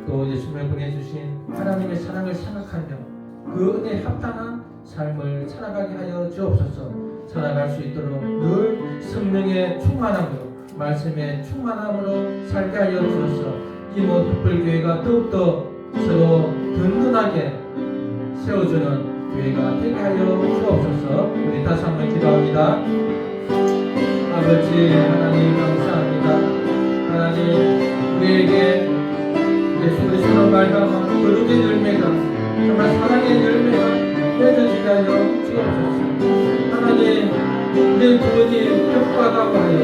또 예수님을 보내주신 하나님의 사랑을 생각하며 그 은혜에 합당한 삶을 살아가게 하여 주옵소서. 살아갈 수 있도록 늘 성령의 충만함으로 말씀의 충만함으로 살게 하여 주옵소서. 이모 특별교회가 더욱더 서로 든든하게 세워주는 교회가 되게 하여 주옵소서. 우리 다시 한번 기도합니다. 아버지 하나님 감사합니다. 하나님 우리에게 예수 그리스도로 말미암아 거룩의 열매가 정말 사랑의 열매가 맺어지게 하여 주옵소서. 하나님 우리의 구원이 격하다고 하여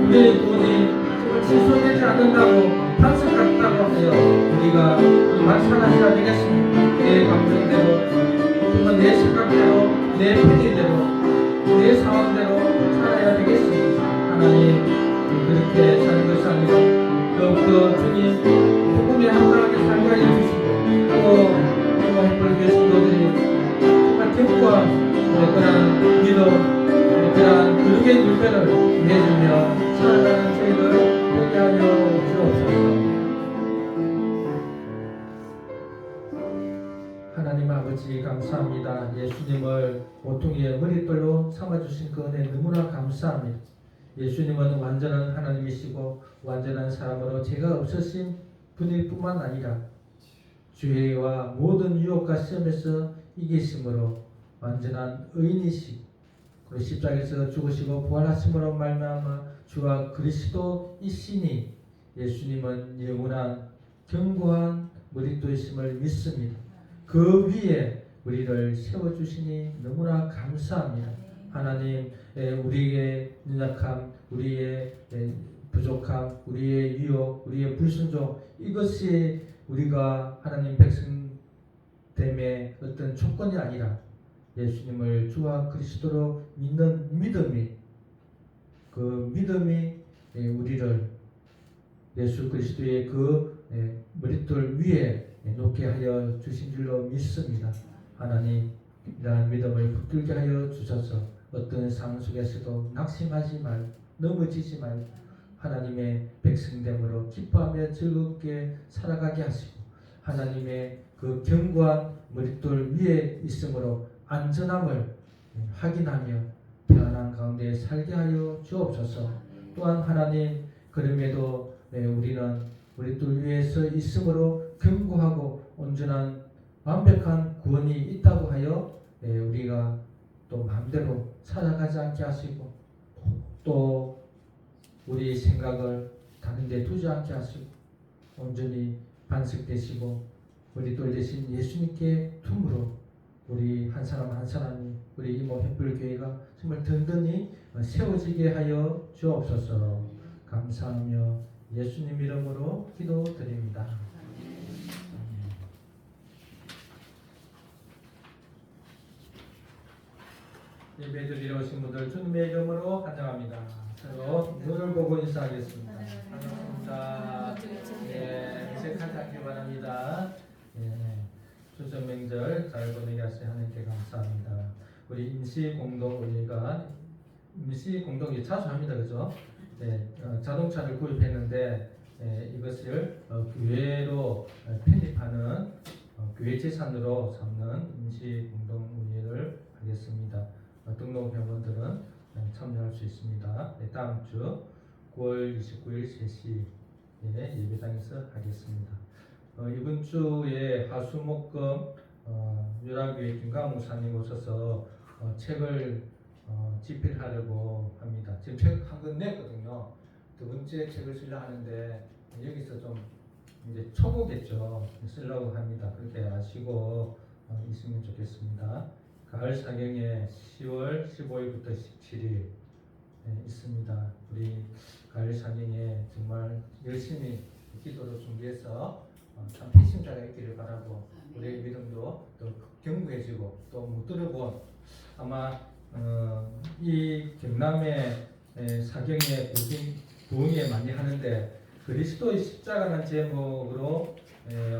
우리의 구원이 정말 취소되지 않는다고 반석 같다고 하여 우리가 정말 살아야 되겠습니다. 내 감정대로 정말 내 생각대로 내 편의대로 내 상황대로 살아야 되겠습니다. 하나님 그렇게 사는 것이 아니라 더욱더 주님 복음에 합당하게 살게 하여 주시고 또 정말 행복하게 성도들이 정말 견고한 그런 믿음 그런 그릇의 열매를 맺으며 살아가는 저희들 되게 하여 주옵소서. 하나님 아버지 감사합니다. 예수님을 보통의 머리돌로 삼아주신 그 은혜 너무나 감사합니다. 예수님은 완전한 하나님이시고 완전한 사람으로 죄가 없으신 분일 뿐만 아니라 죄와 모든 유혹과 시험에서 이기심으로 완전한 의인이시 그리고 십자가에서 죽으시고 부활하심으로 말미암아 주와 그리스도이시니 예수님은 영원한 견고한 머릿돌이심을 믿습니다. 그 위에 우리를 세워주시니 너무나 감사합니다. 하나님, 우리의 연약함, 우리의 부족함, 우리의 유혹, 우리의 불순종, 이것이 우리가 하나님 백성됨의 어떤 조건이 아니라 예수님을 주와 그리스도로 믿는 믿음이, 그 믿음이 우리를 예수 그리스도의 그 머릿돌 위에 놓게 하여 주신 줄로 믿습니다. 하나님, 이러한 믿음을 붙들게 하여 주셔서 어떤 상황 속에서도 낙심하지 말고 넘어지지 말고 하나님의 백성됨으로 기뻐하며 즐겁게 살아가게 하시고 하나님의 그 견고한 머릿돌 위에 있으므로 안전함을 확인하며 편안한 가운데 살게 하여 주옵소서. 또한 하나님, 그럼에도 우리는 머릿돌 위에서 있으므로 견고하고 온전한 완벽한 구원이 있다고 하여 우리가 또 마음대로 살아가지 않게 하시고 또 우리 생각을 다른 데 두지 않게 하시고 온전히 반석되시고 머릿돌 대신 예수님께 둠으로 우리 한 사람 한 사람이 우리 이모 햇불교회가 정말 든든히 세워지게 하여 주옵소서. 감사하며 예수님 이름으로 기도드립니다. 예배드리러 오신 분들 주님의 이름으로 환영합니다. 서로 눈을 보고 인사하겠습니다. 반갑습니다. 인사하기 바랍니다. 추석 명절 잘 보내게 하시 하나님께 감사합니다. 우리 임시공동의회가 임시공동회의 자주 합니다. 그죠? 자동차를 구입했는데 이것을 교회로 편입하는 교회 재산으로 삼는 임시공동의회를 하겠습니다. 등록 회원들은 참여할 수 있습니다. 다음 주 9월 29일 3시에 예배당에서 하겠습니다. 이번 주에 화수목금 유라교회 김강 목사님 오셔서 책을 집필하려고 합니다. 지금 책 한 권 냈거든요. 두 번째 책을 쓰려 하는데 여기서 좀 이제 초보겠죠. 쓰려고 합니다. 그렇게 아시고 있으면 좋겠습니다. 가을 사경에 10월 15일부터 17일 있습니다. 우리 가을 사경에 정말 열심히 기도로 준비해서 참 희심자가 있기를 바라고 우리의 믿음도 또 견고해지고 또 못 들어본 아마 이 경남의 사경에 부흥회 많이 하는데 그리스도의 십자가라는 제목으로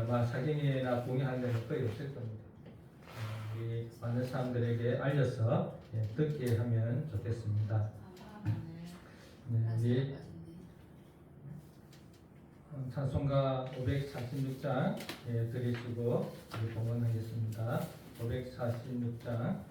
아마 사경회나 부흥회 하는 데는 거의 없을 겁니다. 우리 많은 사람들에게 알려서 듣게 하면 좋겠습니다. 우리 찬송가 546장 드리시고 우리 봉헌하겠습니다. 546장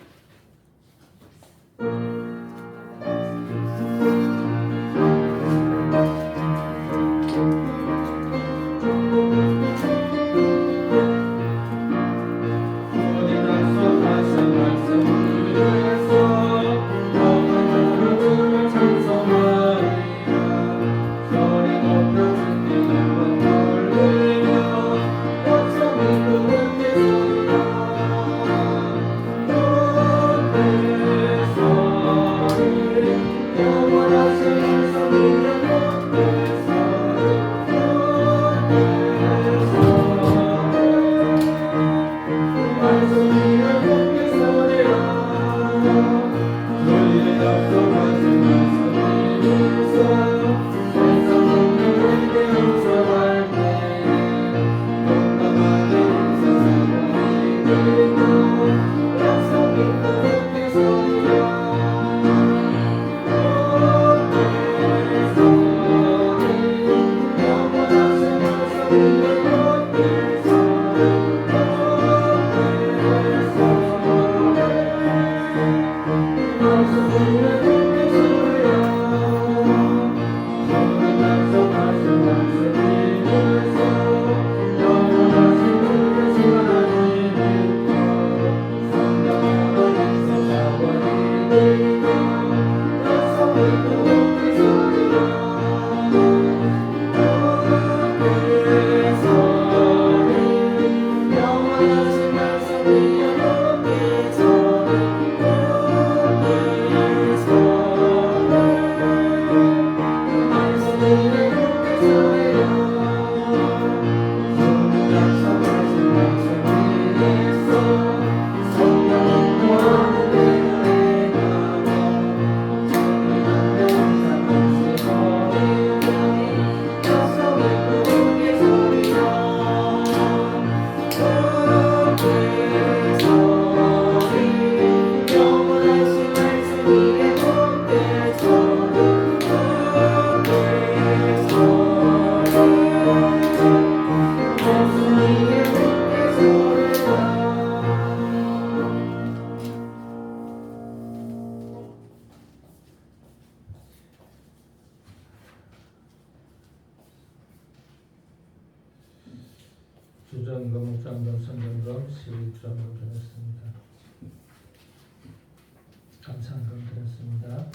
감사한 금 드렸습니다.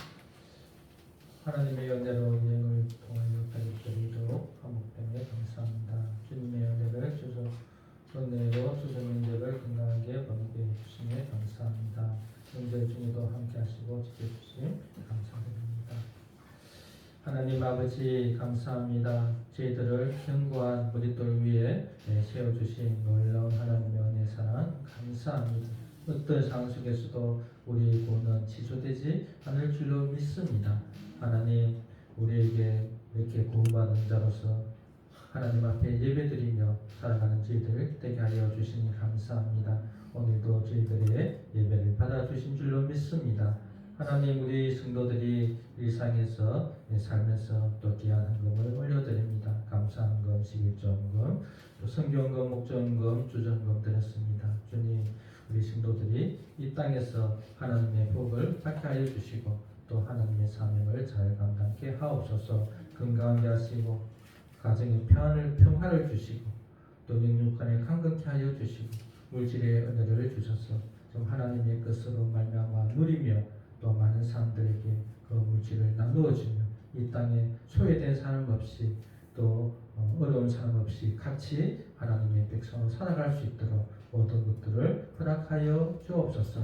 하나님의 은혜로 여행을 통하여 가족들이도 화목됨에 감사합니다. 주님의 은혜로 주선 문제를 건강하게 번게 해주시며 감사합니다. 명절 중에도 함께 하시고 지켜주심 감사드립니다. 하나님 아버지 감사합니다. 저희들을 견고한 머릿돌 위에 세워주신 놀라운 하나님의 은혜 사랑 감사합니다. 어떤 상황 속에서도 우리의 구원은 취소되지 않을 줄로 믿습니다. 하나님 우리에게 이렇게 구원받은 자로서 하나님 앞에 예배드리며 살아가는 저희들 되게 하여 주시니 감사합니다. 오늘도 저희들의 예배를 받아주신 줄로 믿습니다. 하나님 우리 성도들이 일상에서 살면서 또 귀한 헌금을 올려드립니다. 감사헌금, 11조헌금, 또 성경헌금, 목조헌금, 주전헌금 드렸습니다. 주님 우리 성도들이 이 땅에서 하나님의 복을 받게 하여 주시고 또 하나님의 사명을 잘 감당케 하옵소서. 건강하게 하시고 가정의 평화를 주시고 또 영육간에 강건케 하여 주시고 물질의 은혜를 주셔서 좀 하나님의 것으로 말미암아 누리며 또 많은 사람들에게 그 물질을 나누어 주며 이 땅에 소외된 사람 없이 또 어려운 사람 없이 같이 하나님의 백성으로 살아갈 수 있도록 모든 것들을 허락하여 주옵소서.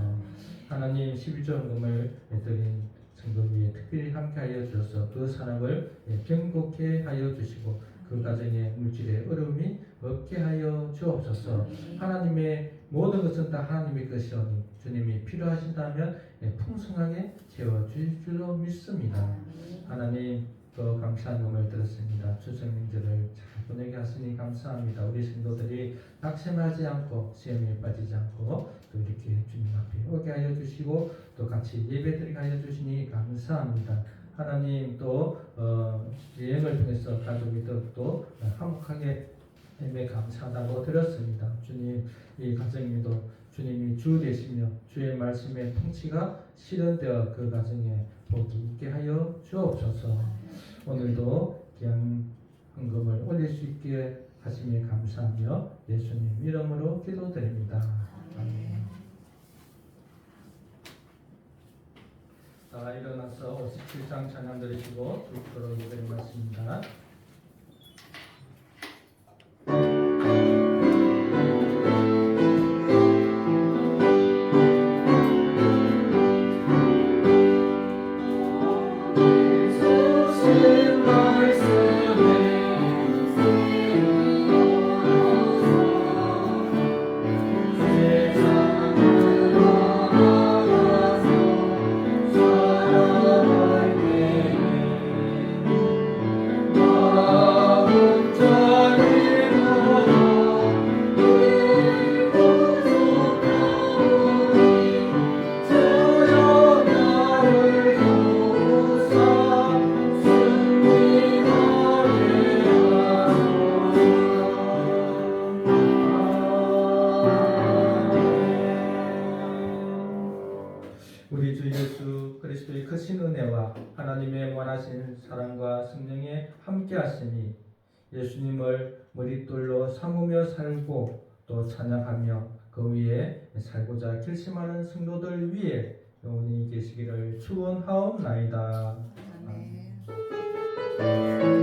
하나님 11조헌금을 드린 성도 위에 특별히 함께하여 주셔서 그 사람을 경고케 하여 주시고 그 가정에 물질의 어려움이 없게 하여 주옵소서. 하나님의 모든 것은 다 하나님의 것이오니 주님이 필요하신다면 풍성하게 채워주실 줄로 믿습니다. 하나님 또 감사한 음을 들었습니다. 추석 명절을 잘 보내게 하시니 감사합니다. 우리 성도들이 낙심하지 않고 시험에 빠지지 않고 또 이렇게 주님 앞에 오게 하여 주시고 또 같이 예배드리게 하여 주시니 감사합니다. 하나님 또 여행을 통해서 가족이 또 화목하게 예배 감사하다고 드렸습니다. 주님 이 가정에도 주님이 주 되시며 주의 말씀의 통치가 실현되어 그 가정에 복이 있게 하여 주옵소서. 오늘도 귀한 헌금을 올릴 수 있게 하심에 감사하며 예수님 이름으로 기도드립니다. 아멘. 자, 일어나서 57장 찬양 드리시고 주도록 예배드리겠습니다. 우리 주 예수 그리스도의 크신 은혜와 하나님의 원하신 사랑과 성령의 함께하심이 예수님을 머릿돌로 삼으며 살고 또 찬양하며 그 위에 살고자 결심하는 성도들 위에 영원히 계시기를 축원하옵나이다. 아멘.